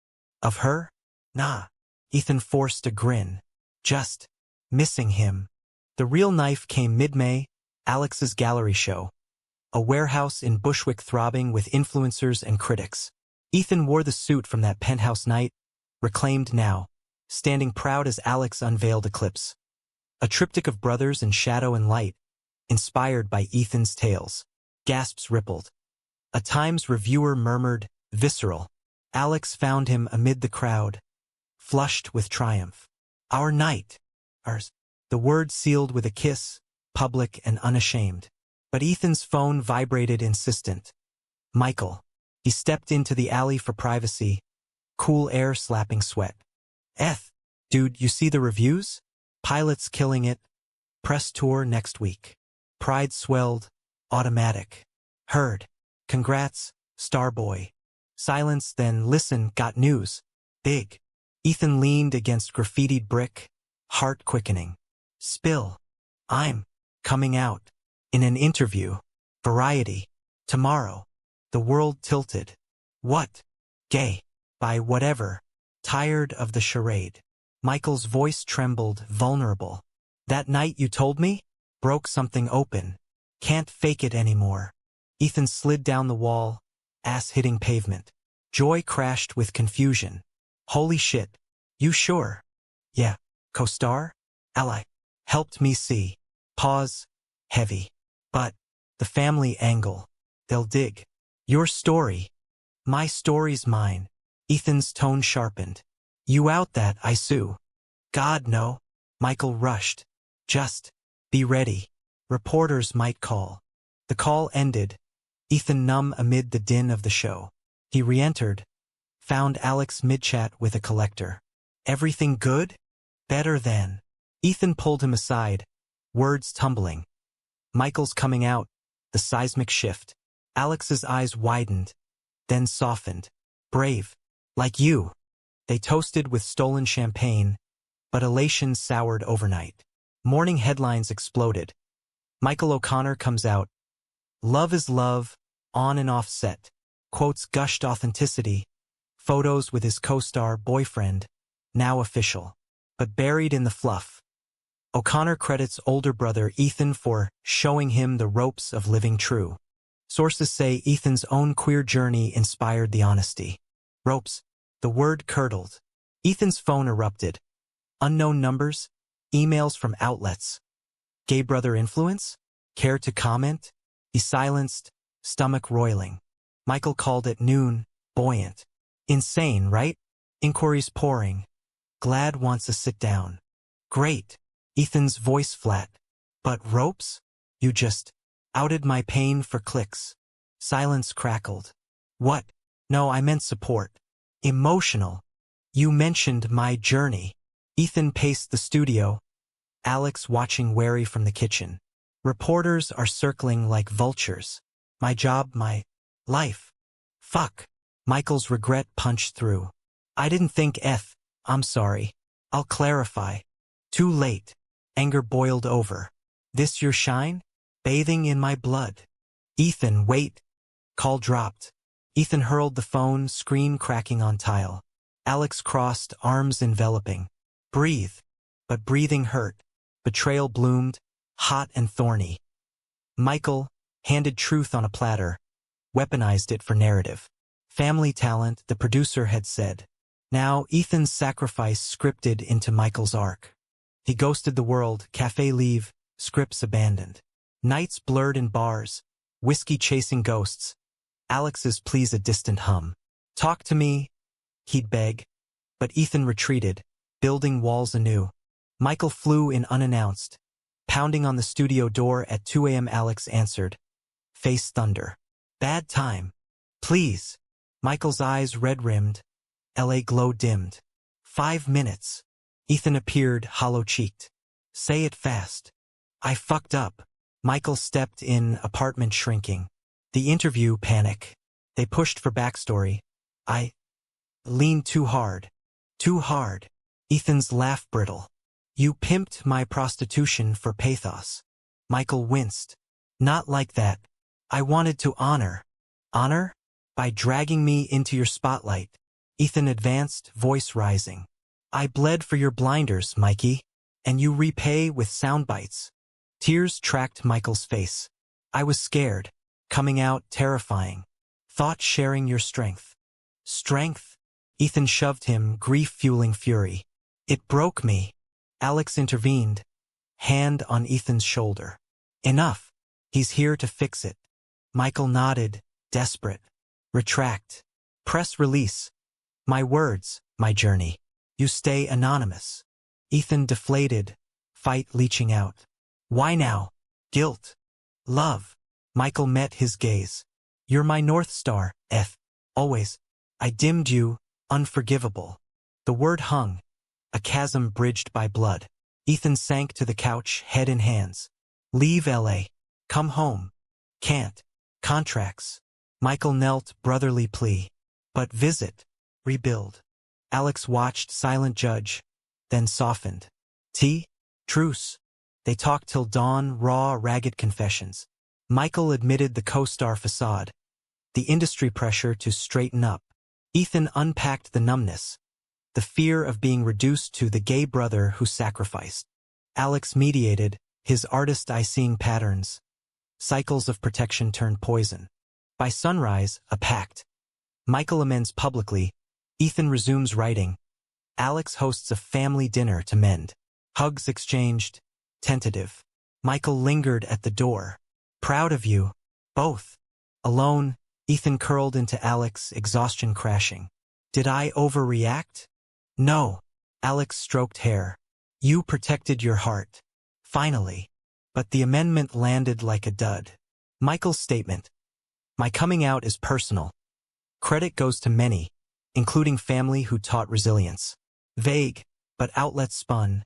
Of her? Nah. Ethan forced a grin. Just missing him. The real knife came mid-May, Alex's gallery show. A warehouse in Bushwick throbbing with influencers and critics. Ethan wore the suit from that penthouse night, reclaimed now, standing proud as Alex unveiled Eclipse. A triptych of brothers in shadow and light, inspired by Ethan's tales. Gasps rippled. A Times reviewer murmured, visceral. Alex found him amid the crowd, flushed with triumph. Our night. Ours. The word sealed with a kiss, public and unashamed. But Ethan's phone vibrated insistent. Michael. He stepped into the alley for privacy, cool air slapping sweat. Dude, you see the reviews? Pilots killing it. Press tour next week. Pride swelled. Automatic. Heard. Congrats. Starboy. Silence, then listen, got news. Big. Ethan leaned against graffitied brick, heart quickening. Spill. I'm coming out. In an interview. Variety. Tomorrow. The world tilted. What? Gay. By whatever. Tired of the charade. Michael's voice trembled, vulnerable. That night you told me? Broke something open. Can't fake it anymore. Ethan slid down the wall, ass hitting pavement. Joy crashed with confusion. Holy shit. You sure? Yeah. Co-star? Ally. Helped me see. Pause. Heavy. But the family angle. They'll dig. Your story. My story's mine. Ethan's tone sharpened. You out that, I sue. God, no. Michael rushed. Just be ready. Reporters might call. The call ended. Ethan numb amid the din of the show. He re-entered. Found Alex mid-chat with a collector. Everything good? Better than. Ethan pulled him aside. Words tumbling. Michael's coming out. The seismic shift. Alex's eyes widened. Then softened. Brave. Like you. They toasted with stolen champagne, but elation soured overnight. Morning headlines exploded. Michael O'Connor comes out. Love is love, on and off set. Quotes gushed authenticity. Photos with his co-star boyfriend, now official. But buried in the fluff. O'Connor credits older brother Ethan for showing him the ropes of living true. Sources say Ethan's own queer journey inspired the honesty. Ropes. The word curdled. Ethan's phone erupted. Unknown numbers. Emails from outlets. Gay brother influence? Care to comment? He silenced, stomach roiling. Michael called at noon, buoyant. Insane, right? Inquiries pouring. Glad wants a sit down. Great. Ethan's voice flat. But ropes? You just outed my pain for clicks. Silence crackled. What? No, I meant support. Emotional. You mentioned my journey. Ethan paced the studio. Alex watching wary from the kitchen. Reporters are circling like vultures. My job, my life. Fuck. Michael's regret punched through. I didn't think I'm sorry. I'll clarify. Too late. Anger boiled over. This your shine? Bathing in my blood. Ethan, wait. Call dropped. Ethan hurled the phone, screen cracking on tile. Alex crossed, arms enveloping. Breathe. But breathing hurt. Betrayal bloomed, hot and thorny. Michael handed truth on a platter, weaponized it for narrative. Family talent, the producer had said. Now Ethan's sacrifice scripted into Michael's arc. He ghosted the world, cafe leave, scripts abandoned. Nights blurred in bars, whiskey chasing ghosts. Alex's pleas a distant hum. Talk to me, he'd beg. But Ethan retreated, building walls anew. Michael flew in unannounced. Pounding on the studio door at 2 a.m. Alex answered. Face thunder. Bad time. Please. Michael's eyes red-rimmed. LA glow dimmed. 5 minutes. Ethan appeared, hollow-cheeked. Say it fast. I fucked up. Michael stepped in, apartment shrinking. The interview, panic. They pushed for backstory. I leaned too hard. Too hard. Ethan's laugh brittle. You pimped my prostitution for pathos. Michael winced. Not like that. I wanted to honor. Honor? By dragging me into your spotlight. Ethan advanced, voice rising. I bled for your blinders, Mikey. And you repay with sound bites. Tears tracked Michael's face. I was scared. Coming out, terrifying. Thought sharing your strength. Strength? Ethan shoved him, grief fueling fury. It broke me. Alex intervened, hand on Ethan's shoulder. Enough. He's here to fix it. Michael nodded, desperate. Retract. Press release. My words, my journey. You stay anonymous. Ethan deflated, fight leaching out. Why now? Guilt. Love. Michael met his gaze. You're my North Star, always. I dimmed you, unforgivable. The word hung. A chasm bridged by blood. Ethan sank to the couch, head in hands. Leave LA. Come home. Can't. Contracts. Michael knelt, brotherly plea. But visit. Rebuild. Alex watched, silent judge, then softened. Tea? Truce. They talked till dawn, raw, ragged confessions. Michael admitted the co-star facade, the industry pressure to straighten up. Ethan unpacked the numbness, the fear of being reduced to the gay brother who sacrificed. Alex mediated, his artist eye seeing patterns. Cycles of protection turned poison. By sunrise, a pact. Michael amends publicly. Ethan resumes writing. Alex hosts a family dinner to mend. Hugs exchanged. Tentative. Michael lingered at the door. Proud of you. Both. Alone, Ethan curled into Alex, exhaustion crashing. Did I overreact? No. Alex stroked hair. You protected your heart. Finally. But the amendment landed like a dud. Michael's statement. My coming out is personal. Credit goes to many, including family who taught resilience. Vague, but outlets spun.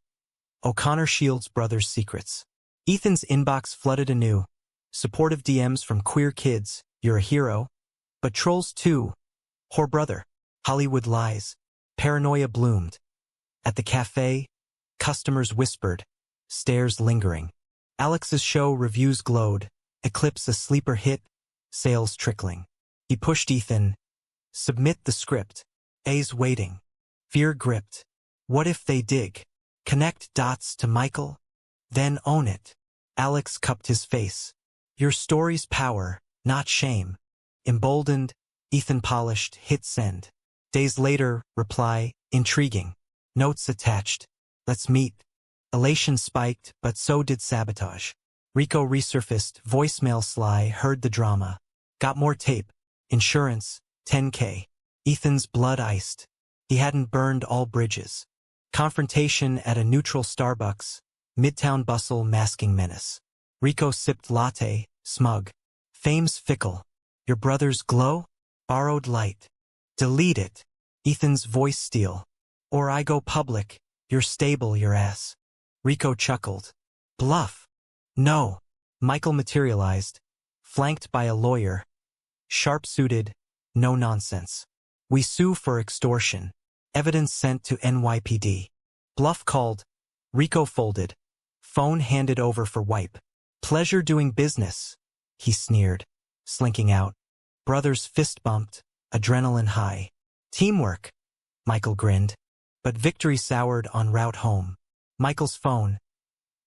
O'Connor shields brothers' secrets. Ethan's inbox flooded anew. Supportive DMs from queer kids, you're a hero. But trolls too. Whore brother. Hollywood lies. Paranoia bloomed. At the cafe, customers whispered, stares lingering. Alex's show reviews glowed. Eclipse a sleeper hit, sales trickling. He pushed Ethan. Submit the script. A's waiting. Fear gripped. What if they dig? Connect dots to Michael? Then own it. Alex cupped his face. Your story's power, not shame. Emboldened, Ethan polished, hit send. Days later, reply, intriguing. Notes attached. Let's meet. Elation spiked, but so did sabotage. Rico resurfaced, voicemail sly, heard the drama. Got more tape. Insurance, $10K. Ethan's blood iced. He hadn't burned all bridges. Confrontation at a neutral Starbucks. Midtown bustle masking menace. Rico sipped latte, smug. Fame's fickle. Your brother's glow? Borrowed light. Delete it. Ethan's voice steel. Or I go public. You're stable, your ass. Rico chuckled. Bluff. No. Michael materialized. Flanked by a lawyer. Sharp-suited. No nonsense. We sue for extortion. Evidence sent to NYPD. Bluff called. Rico folded. Phone handed over for wipe. Pleasure doing business. He sneered. Slinking out. Brothers fist bumped. Adrenaline high. Teamwork. Michael grinned. But victory soured en route home. Michael's phone.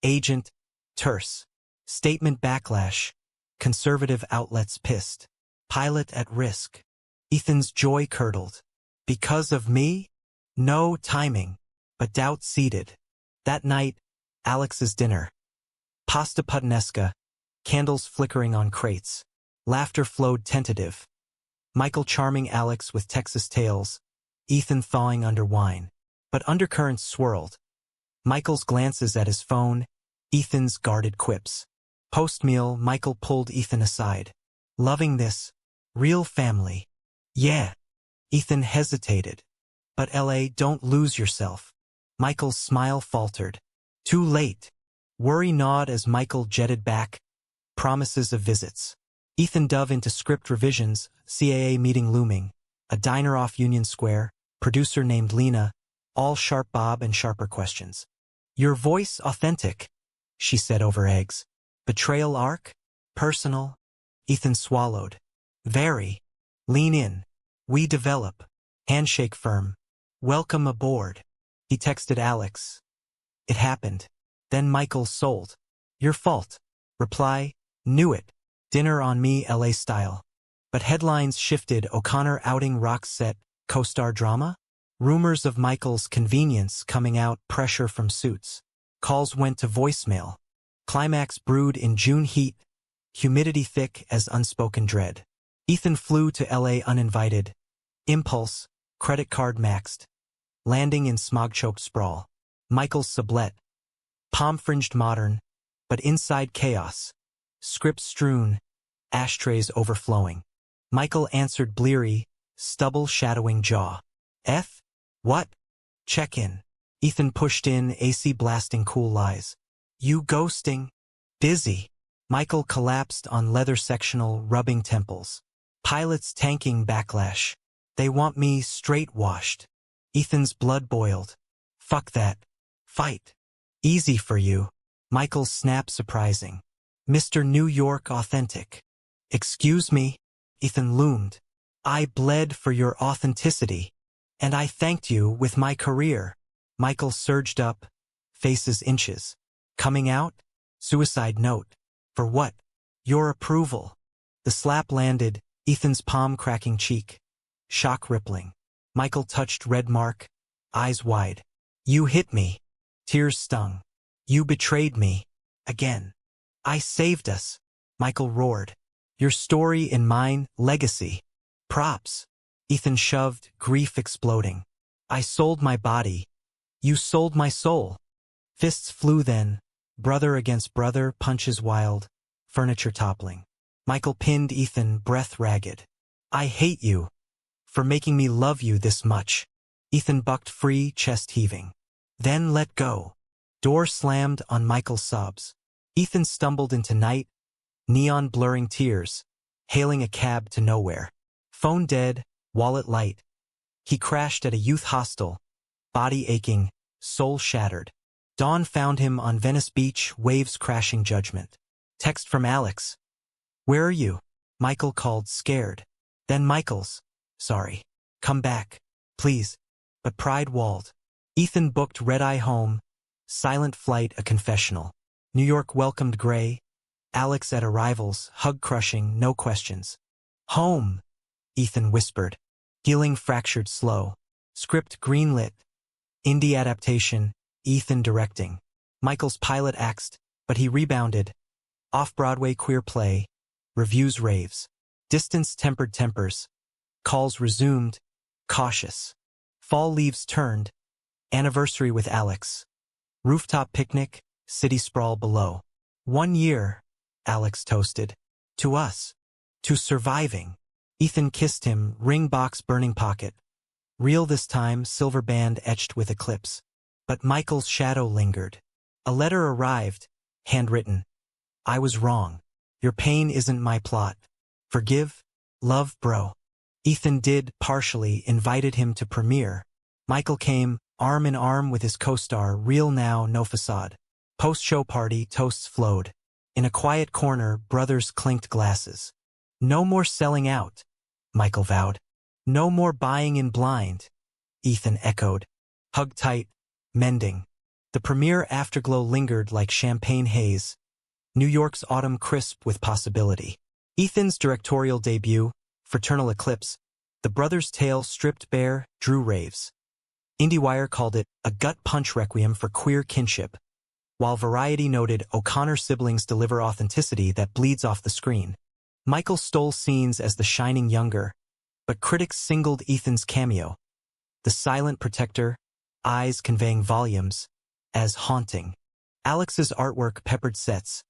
Agent. Terse. Statement backlash. Conservative outlets pissed. Pilot at risk. Ethan's joy curdled. Because of me? No timing. But doubt seeded. That night, Alex's dinner. Pasta puttanesca. Candles flickering on crates. Laughter flowed tentative. Michael charming Alex with Texas tales. Ethan thawing under wine. But undercurrents swirled. Michael's glances at his phone. Ethan's guarded quips. Post-meal, Michael pulled Ethan aside. Loving this. Real family. Yeah. Ethan hesitated. But LA, don't lose yourself. Michael's smile faltered. Too late. Worry gnawed as Michael jetted back. Promises of visits. Ethan dove into script revisions, CAA meeting looming. A diner off Union Square, producer named Lena, all sharp Bob and sharper questions. Your voice authentic, she said over eggs. Betrayal arc? Personal? Ethan swallowed. Very. Lean in. We develop. Handshake firm. Welcome aboard. He texted Alex. It happened. Then Michael sold. Your fault. Reply. Knew it. Dinner on me LA style. But headlines shifted. O'Connor outing rock set. Co-star drama? Rumors of Michael's convenience coming out. Pressure from suits. Calls went to voicemail. Climax brewed in June heat. Humidity thick as unspoken dread. Ethan flew to LA uninvited. Impulse. Credit card maxed. Landing in smog-choked sprawl. Michael's sublet. Palm-fringed modern. But inside chaos. Script strewn. Ashtrays overflowing. Michael answered bleary. Stubble shadowing jaw. F? What? Check in. Ethan pushed in, AC blasting cool lies. You ghosting? Busy. Michael collapsed on leather sectional, rubbing temples. Pilots tanking backlash. They want me straight-washed. Ethan's blood boiled. Fuck that. Fight. Easy for you. Michael's snap surprising. Mr. New York authentic. Excuse me? Ethan loomed. I bled for your authenticity. And I thanked you with my career. Michael surged up, faces inches. Coming out? Suicide note. For what? Your approval. The slap landed, Ethan's palm cracking cheek. Shock rippling. Michael touched red mark, eyes wide. You hit me. Tears stung. You betrayed me. Again. I saved us. Michael roared. Your story in mine, legacy. Props. Ethan shoved, grief exploding. I sold my body. You sold my soul. Fists flew then. Brother against brother, punches wild. Furniture toppling. Michael pinned Ethan, breath ragged. I hate you. For making me love you this much. Ethan bucked free, chest heaving. Then let go. Door slammed on Michael's sobs. Ethan stumbled into night, neon blurring tears, hailing a cab to nowhere. Phone dead, wallet light. He crashed at a youth hostel, body aching, soul shattered. Dawn found him on Venice Beach, waves crashing judgment. Text from Alex. Where are you? Michael called, scared. Then Michael's. Sorry. Come back. Please. But pride walled. Ethan booked red-eye home, silent flight a confessional. New York welcomed Gray. Alex at arrivals, hug-crushing, no questions. Home, Ethan whispered. Healing fractured slow. Script greenlit. Indie adaptation, Ethan directing. Michael's pilot axed, but he rebounded. Off-Broadway queer play. Reviews raves. Distance tempered tempers. Calls resumed. Cautious. Fall leaves turned. Anniversary with Alex. Rooftop picnic. City sprawl below. 1 year, Alex toasted. To us. To surviving. Ethan kissed him, ring box burning pocket. Real this time, silver band etched with eclipse. But Michael's shadow lingered. A letter arrived, handwritten. I was wrong. Your pain isn't my plot. Forgive? Love, bro. Ethan did, partially, invited him to premiere. Michael came, arm in arm with his co-star, real now, no facade. Post-show party, toasts flowed. In a quiet corner, brothers clinked glasses. No more selling out, Michael vowed. No more buying in blind, Ethan echoed. Hug tight, mending. The premiere afterglow lingered like champagne haze. New York's autumn crisp with possibility. Ethan's directorial debut, Fraternal Eclipse, the brothers' tale stripped bare, drew raves. IndieWire called it a gut punch requiem for queer kinship, while Variety noted O'Connor siblings deliver authenticity that bleeds off the screen. Michael stole scenes as the shining younger, but critics singled Ethan's cameo, the silent protector, eyes conveying volumes, as haunting. Alex's artwork peppered sets,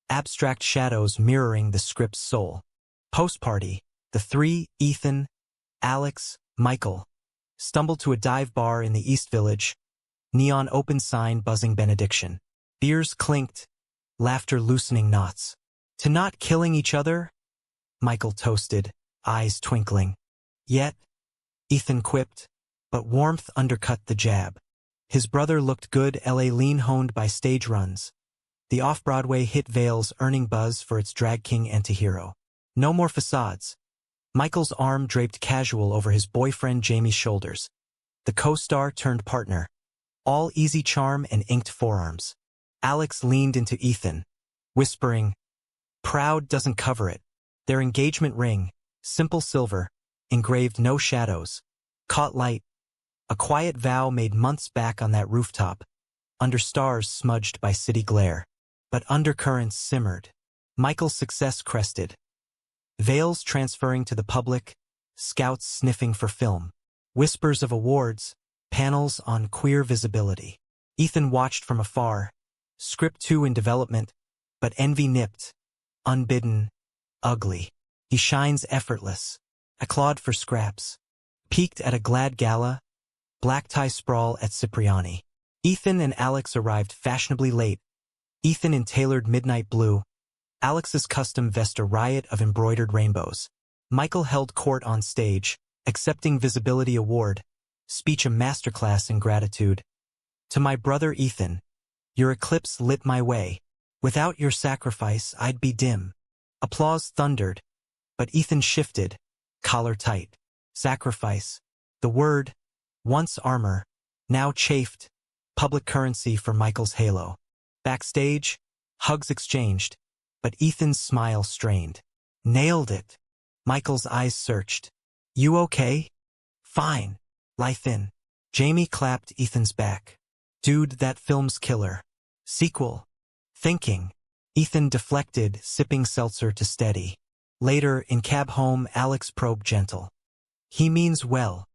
abstract shadows mirroring the script's soul. Post-party, the three, Ethan, Alex, Michael, stumbled to a dive bar in the East Village, neon open sign buzzing benediction. Beers clinked, laughter loosening knots. To not killing each other? Michael toasted, eyes twinkling. Yet, Ethan quipped, but warmth undercut the jab. His brother looked good, LA lean honed by stage runs. The off-Broadway hit Veils earning buzz for its drag king antihero. No more facades. Michael's arm draped casual over his boyfriend Jamie's shoulders. The co-star turned partner. All easy charm and inked forearms. Alex leaned into Ethan, whispering, Proud doesn't cover it. Their engagement ring, simple silver, engraved no shadows, caught light. A quiet vow made months back on that rooftop, under stars smudged by city glare. But undercurrents simmered. Michael's success crested. Veils transferring to the public, scouts sniffing for film. Whispers of awards, panels on queer visibility. Ethan watched from afar, script 2 in development, but envy nipped, unbidden, ugly. He shines effortless, a clod for scraps. Peaked at a glad gala, black tie sprawl at Cipriani. Ethan and Alex arrived fashionably late. Ethan in tailored midnight blue, Alex's custom vest a riot of embroidered rainbows. Michael held court on stage, accepting Visibility Award, speech a masterclass in gratitude. To my brother Ethan, your eclipse lit my way. Without your sacrifice, I'd be dim. Applause thundered, but Ethan shifted, collar tight. Sacrifice. The word, once armor, now chafed, public currency for Michael's halo. Backstage, hugs exchanged, but Ethan's smile strained. Nailed it. Michael's eyes searched. You okay? Fine. Life in. Jamie clapped Ethan's back. Dude, that film's killer. Sequel. Thinking. Ethan deflected, sipping seltzer to steady. Later, in cab home, Alex probed gentle. He means well.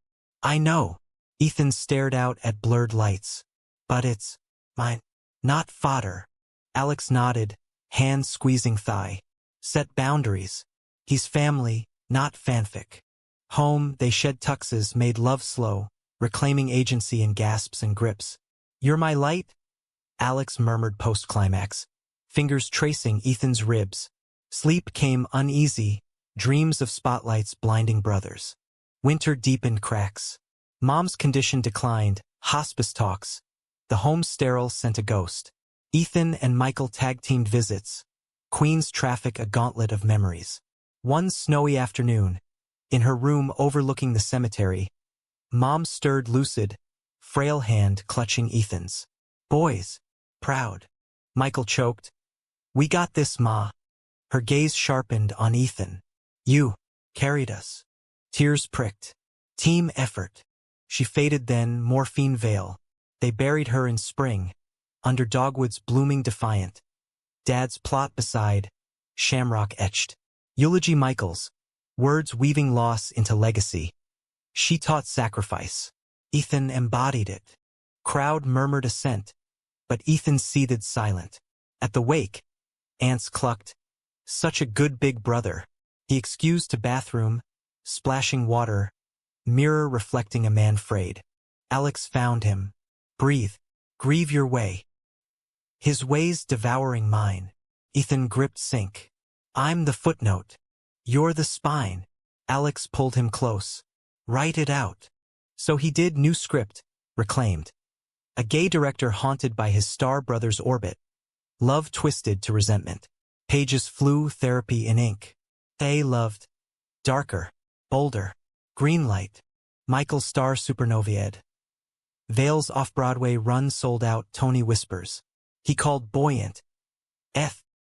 I know. Ethan stared out at blurred lights. But it's mine. Not fodder. Alex nodded, hand squeezing thigh. Set boundaries. He's family, not fanfic. Home, they shed tuxes, made love slow, reclaiming agency in gasps and grips. You're my light? Alex murmured post-climax, fingers tracing Ethan's ribs. Sleep came uneasy, dreams of spotlights blinding brothers. Winter deepened cracks. Mom's condition declined, hospice talks. The home sterile sent a ghost. Ethan and Michael tag-teamed visits. Queen's traffic a gauntlet of memories. One snowy afternoon, in her room overlooking the cemetery, Mom stirred lucid, frail hand clutching Ethan's. Boys. Proud. Michael choked. We got this, Ma. Her gaze sharpened on Ethan. You carried us. Tears pricked. Team effort. She faded then, morphine veil. They buried her in spring, under dogwoods blooming defiant. Dad's plot beside, shamrock etched. Eulogy Michael's, words weaving loss into legacy. She taught sacrifice. Ethan embodied it. Crowd murmured assent, but Ethan seethed silent. At the wake, ants clucked. Such a good big brother. He excused to bathroom, splashing water, mirror reflecting a man frayed. Alex found him. Breathe. Grieve your way. His ways devouring mine. Ethan gripped sink. I'm the footnote. You're the spine. Alex pulled him close. Write it out. So he did. New script. Reclaimed. A gay director haunted by his star brother's orbit. Love twisted to resentment. Pages flew, therapy in ink. They loved. Darker. Bolder. Green light. Michael's star supernovaed. Vale's off-Broadway run sold out. Tony whispers. He called buoyant.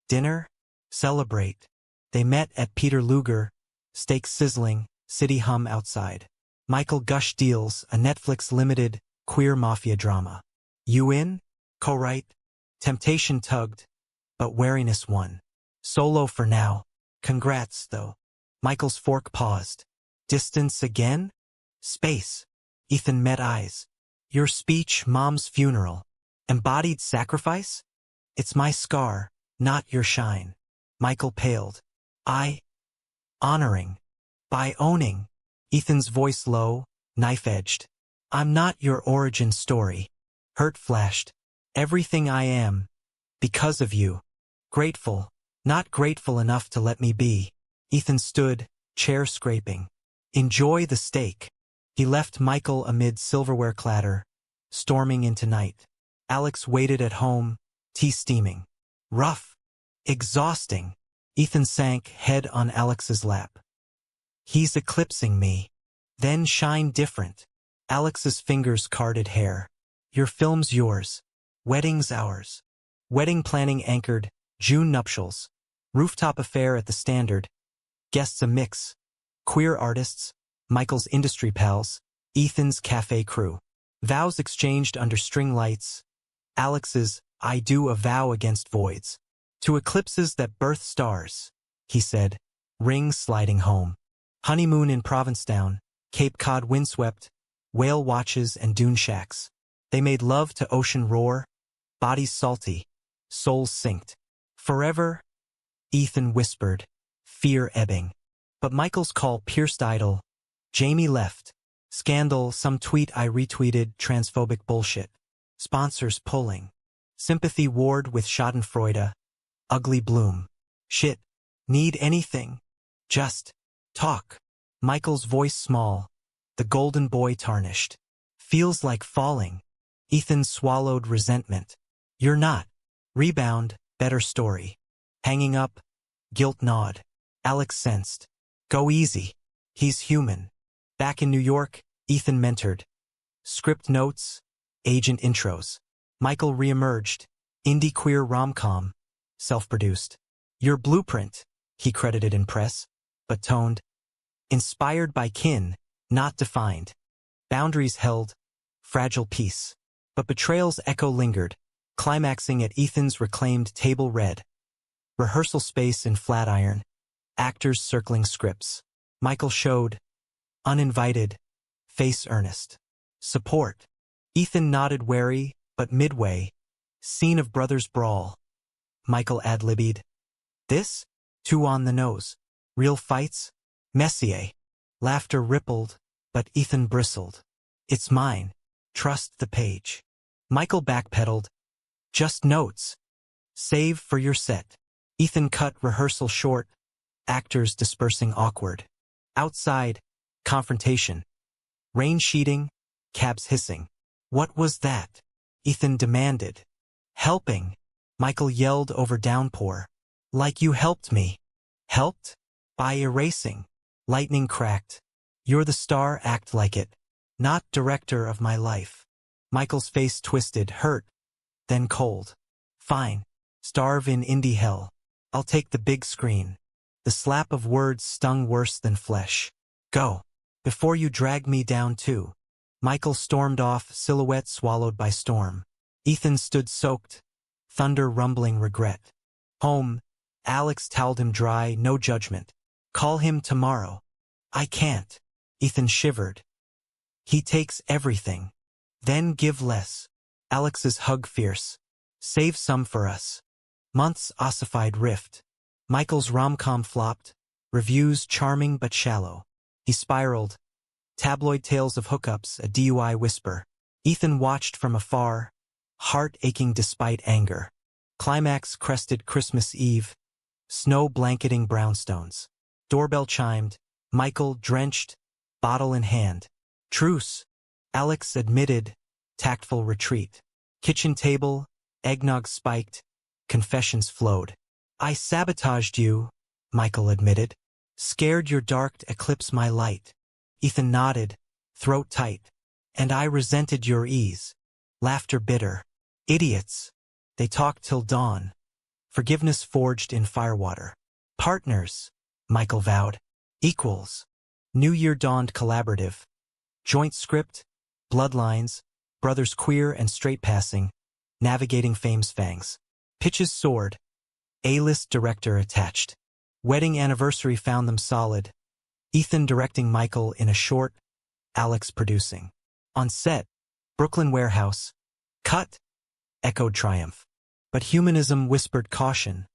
Dinner? Celebrate. They met at Peter Luger. Steak sizzling, city hum outside. Michael Gush deals, a Netflix limited, queer mafia drama. You in? Co-write? Temptation tugged, but wariness won. Solo for now. Congrats, though. Michael's fork paused. Distance again? Space. Ethan met eyes. Your speech, Mom's funeral. Embodied sacrifice? It's my scar, not your shine. Michael paled. Honoring. By owning. Ethan's voice low, knife-edged. I'm not your origin story. Hurt flashed. Everything I am. Because of you. Grateful. Not grateful enough to let me be. Ethan stood, chair scraping. Enjoy the steak. He left Michael amid silverware clatter, storming into night. Alex waited at home, tea steaming. Rough. Exhausting. Ethan sank, head on Alex's lap. He's eclipsing me. Then shine different. Alex's fingers carded hair. Your film's yours. Wedding's ours. Wedding planning anchored, June nuptials. Rooftop affair at the Standard. Guests a mix. Queer artists, Michael's industry pals, Ethan's cafe crew. Vows exchanged under string lights. Alex's, I do a vow against voids. To eclipses that birth stars, he said, ring sliding home. Honeymoon in Provincetown, Cape Cod windswept, whale watches and dune shacks. They made love to ocean roar, bodies salty, souls synced. Forever, Ethan whispered, fear ebbing. But Michael's call pierced idle. Jamie left. Scandal, some tweet I retweeted, transphobic bullshit. Sponsors pulling. Sympathy ward with schadenfreude. Ugly bloom. Shit. Need anything. Just Talk. Michael's voice small, the golden boy tarnished. Feels like falling. Ethan swallowed resentment. You're not. Rebound, better story. Hanging up, guilt nod. Alex sensed. Go easy. He's human. Back in New York, Ethan mentored. Script notes, agent intros. Michael reemerged. Indie queer rom-com. Self-produced. Your blueprint, he credited in press, but toned. Inspired by kin, not defined. Boundaries held. Fragile peace. But betrayal's echo lingered, climaxing at Ethan's reclaimed table red. Rehearsal space in Flatiron. Actors circling scripts. Michael showed. Uninvited. Face earnest. Support. Ethan nodded wary, but midway. Scene of brothers' brawl. Michael ad-libbied. This? Too on the nose. Real fights? Messier. Laughter rippled, but Ethan bristled. It's mine. Trust the page. Michael backpedaled. Just notes. Save for your set. Ethan cut rehearsal short, actors dispersing awkward. Outside, confrontation. Rain sheeting, cabs hissing. What was that? Ethan demanded. Helping. Michael yelled over downpour. Like you helped me. Helped? By erasing. Lightning cracked. You're the star, act like it. Not director of my life. Michael's face twisted, hurt, then cold. Fine. Starve in indie hell. I'll take the big screen. The slap of words stung worse than flesh. Go. Before you drag me down too. Michael stormed off, silhouette swallowed by storm. Ethan stood soaked, thunder rumbling regret. Home. Alex toweled him dry, no judgment. Call him tomorrow. I can't. Ethan shivered. He takes everything. Then give less. Alex's hug fierce. Save some for us. Months ossified rift. Michael's rom-com flopped. Reviews charming but shallow. He spiraled. Tabloid tales of hookups, a DUI whisper. Ethan watched from afar, heart aching despite anger. Climax crested Christmas Eve. Snow blanketing brownstones. Doorbell chimed. Michael drenched, bottle in hand. Truce. Alex admitted, tactful retreat. Kitchen table, eggnog spiked, confessions flowed. I sabotaged you, Michael admitted. Scared your dark to eclipse my light. Ethan nodded, throat tight. And I resented your ease. Laughter bitter. Idiots. They talked till dawn. Forgiveness forged in firewater. Partners, Michael vowed. Equals. New Year dawned collaborative. Joint script, bloodlines, brothers queer and straight passing, navigating fame's fangs. Pitches soared. A-list director attached. Wedding anniversary found them solid. Ethan directing Michael in a short, Alex producing. On set, Brooklyn warehouse. Cut. Echoed triumph. But humanism whispered caution.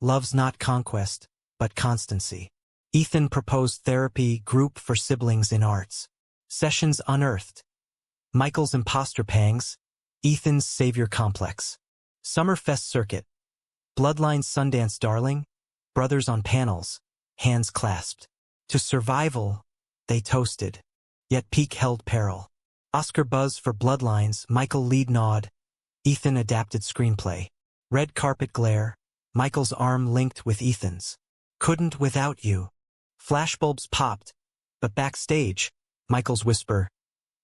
Love's not conquest, but constancy. Ethan proposed therapy group for siblings in arts. Sessions unearthed. Michael's imposter pangs. Ethan's savior complex. Summerfest circuit. Bloodline Sundance darling. Brothers on panels. Hands clasped. To survival, they toasted. Yet peak held peril. Oscar buzz for Bloodlines. Michael lead nod. Ethan adapted screenplay. Red carpet glare. Michael's arm linked with Ethan's. Couldn't without you. Flashbulbs popped. But backstage, Michael's whisper.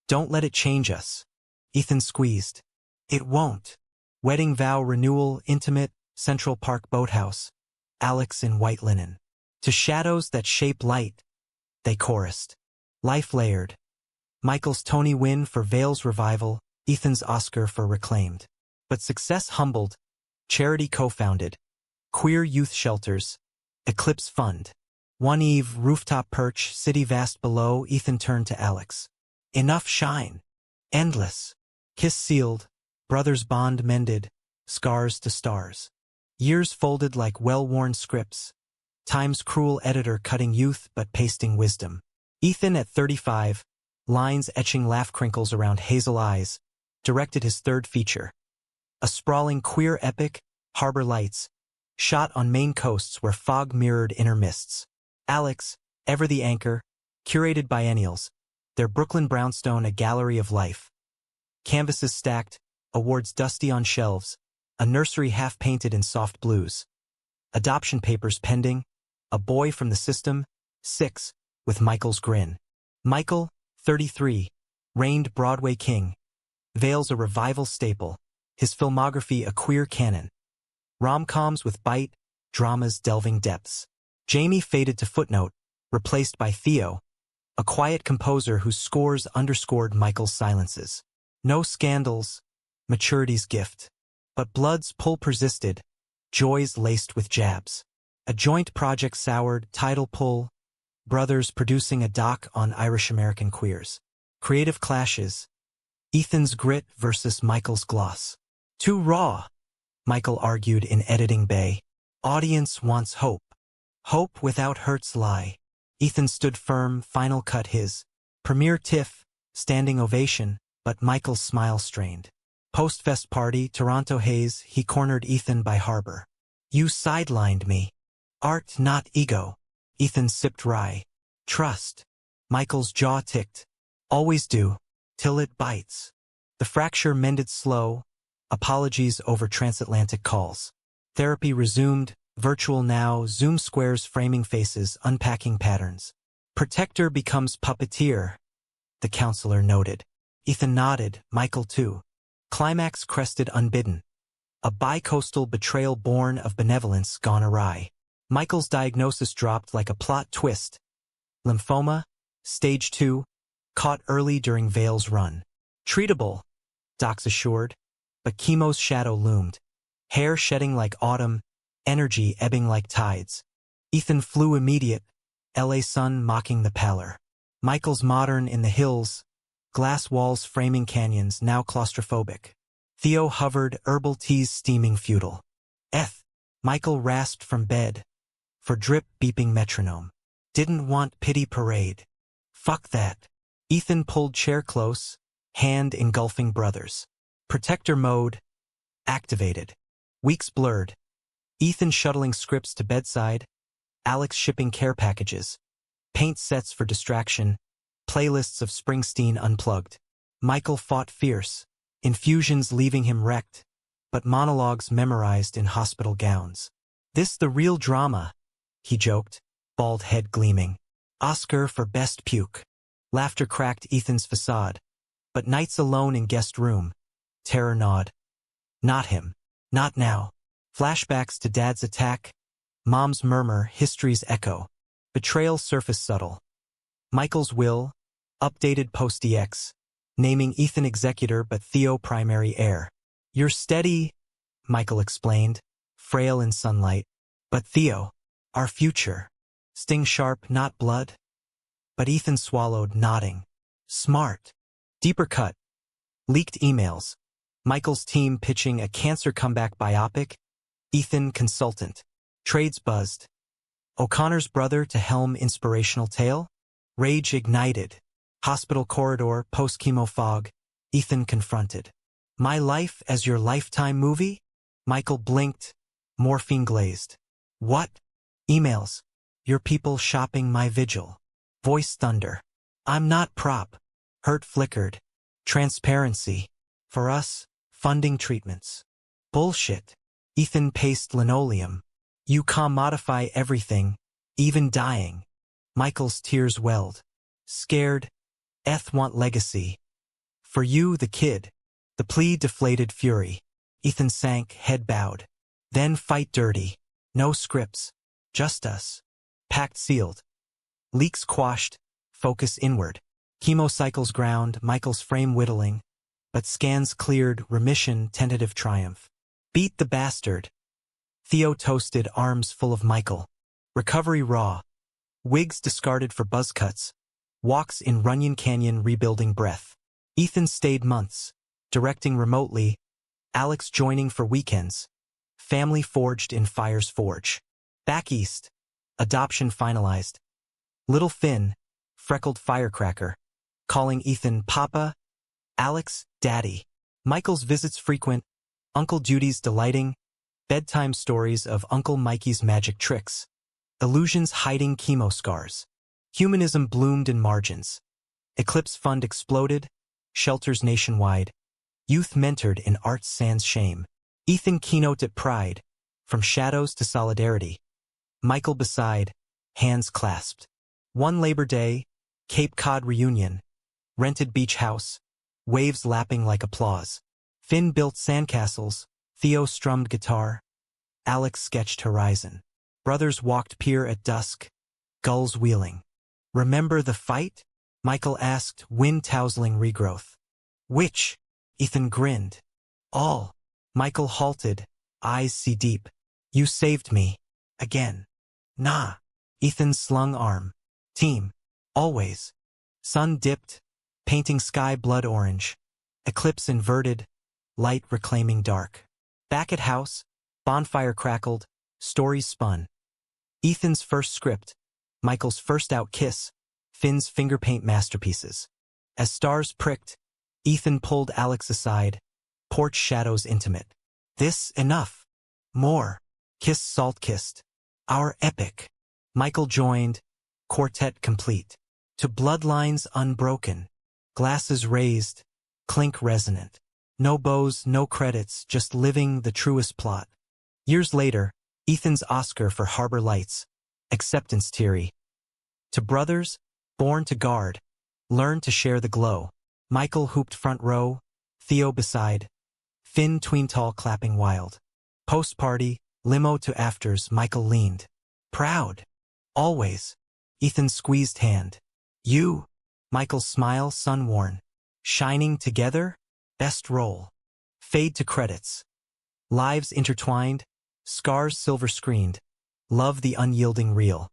Don't let it change us. Ethan squeezed. It won't. Wedding vow renewal intimate, Central Park boathouse. Alex in white linen. To shadows that shape light, they chorused. Life layered. Michael's Tony win for Vale's revival, Ethan's Oscar for Reclaimed. But success humbled. Charity co-founded. Queer youth shelters. Eclipse Fund. One eve, rooftop perch, city vast below. Ethan turned to Alex. Enough shine. Endless. Kiss sealed. Brothers bond mended. Scars to stars. Years folded like well-worn scripts. Time's cruel editor cutting youth but pasting wisdom. Ethan at 35, lines etching laugh crinkles around hazel eyes, directed his third feature. A sprawling queer epic, Harbor Lights, shot on Maine coasts where fog mirrored inner mists. Alex, Ever the Anchor, curated biennials, their Brooklyn brownstone a gallery of life. Canvases stacked, awards dusty on shelves, a nursery half-painted in soft blues. Adoption papers pending, a boy from the system, 6, with Michael's grin. Michael, 33, reigned Broadway king. Veils a revival staple, his filmography a queer canon. Rom-coms with bite, dramas delving depths. Jamie faded to footnote, replaced by Theo, a quiet composer whose scores underscored Michael's silences. No scandals, maturity's gift. But blood's pull persisted, joys laced with jabs. A joint project soured, title pull, brothers producing a doc on Irish-American queers. Creative clashes, Ethan's grit versus Michael's gloss. Too raw, Michael argued in editing bay. Audience wants hope. Hope without hurts lie. Ethan stood firm, final cut his. Premiere tiff, standing ovation, but Michael's smile strained. Post-fest party, Toronto haze, he cornered Ethan by harbor. You sidelined me. Art, not ego. Ethan sipped rye. Trust. Michael's jaw ticked. Always do, till it bites. The fracture mended slow, apologies over transatlantic calls. Therapy resumed, virtual now, Zoom squares framing faces, unpacking patterns. Protector becomes puppeteer, the counselor noted. Ethan nodded, Michael too. Climax crested unbidden. A bi-coastal betrayal born of benevolence gone awry. Michael's diagnosis dropped like a plot twist. Lymphoma, stage 2, caught early during Vale's run. Treatable, docs assured, but chemo's shadow loomed. Hair shedding like autumn, energy ebbing like tides. Ethan flew immediate, LA sun mocking the pallor. Michael's modern in the hills, glass walls framing canyons now claustrophobic. Theo hovered, herbal teas steaming futile. Michael rasped from bed, for drip beeping metronome. Didn't want pity parade. Fuck that. Ethan pulled chair close, hand engulfing brothers. Protector mode, activated. Weeks blurred. Ethan shuttling scripts to bedside, Alex shipping care packages, paint sets for distraction, playlists of Springsteen unplugged. Michael fought fierce, infusions leaving him wrecked, but monologues memorized in hospital gowns. This the real drama, he joked, bald head gleaming. Oscar for best puke. Laughter cracked Ethan's facade, but nights alone in guest room. Terror gnawed. Not him. Not now. Flashbacks to dad's attack, mom's murmur, history's echo. Betrayal surface subtle. Michael's will, updated post-DX, naming Ethan executor but Theo primary heir. You're steady, Michael explained, frail in sunlight. But Theo, our future. Sting sharp, not blood. But Ethan swallowed, nodding. Smart. Deeper cut. Leaked emails. Michael's team pitching a cancer comeback biopic. Ethan consultant. Trades buzzed. O'Connor's brother to helm inspirational tale. Rage ignited. Hospital corridor, post-chemo fog. Ethan confronted. My life as your lifetime movie? Michael blinked, morphine glazed. What? Emails. Your people shopping my vigil. Voice thunder. I'm not prop. Hurt flickered. Transparency. For us, funding treatments. Bullshit. Ethan paced linoleum. You commodify everything, even dying. Michael's tears welled. Scared. Want legacy. For you, the kid. The plea deflated fury. Ethan sank, head bowed. Then fight dirty. No scripts. Just us. Pact sealed. Leaks quashed. Focus inward. Chemo cycles ground, Michael's frame whittling. But scans cleared, remission, tentative triumph. Beat the bastard. Theo toasted, arms full of Michael. Recovery raw. Wigs discarded for buzz cuts. Walks in Runyon Canyon rebuilding breath. Ethan stayed months. Directing remotely. Alex joining for weekends. Family forged in Fire's Forge. Back east. Adoption finalized. Little Finn, freckled firecracker. Calling Ethan Papa. Alex, Daddy. Michael's visits frequent. Uncle duties delighting. Bedtime stories of Uncle Mikey's magic tricks. Illusions hiding chemo scars. Humanism bloomed in margins. Eclipse Fund exploded, shelters nationwide. Youth mentored in art's sans shame. Ethan keynote at Pride, from shadows to solidarity. Michael beside, hands clasped. One Labor Day, Cape Cod reunion. Rented beach house, waves lapping like applause. Finn built sandcastles, Theo strummed guitar. Alex sketched horizon. Brothers walked pier at dusk, gulls wheeling. Remember the fight? Michael asked, wind tousling regrowth. Which? Ethan grinned. All. Michael halted, eyes sea deep. You saved me. Again. Nah. Ethan slung arm. Team. Always. Sun dipped, painting sky blood orange. Eclipse inverted, light reclaiming dark. Back at house, bonfire crackled, stories spun. Ethan's first script, Michael's first out kiss, Finn's finger paint masterpieces. As stars pricked, Ethan pulled Alex aside, porch shadows intimate. This enough. More. Kiss salt-kissed. Our epic. Michael joined, quartet complete. To bloodlines unbroken. Glasses raised, clink resonant. No bows, no credits, just living the truest plot. Years later, Ethan's Oscar for Harbor Lights. Acceptance teary. To brothers, born to guard, learn to share the glow. Michael hooped front row, Theo beside. Finn tween tall clapping wild. Post-party, limo to afters, Michael leaned. Proud. Always. Ethan squeezed hand. You. Michael's smile sun-worn. Shining together? Best role. Fade to credits. Lives intertwined, scars silver-screened. Love the unyielding real.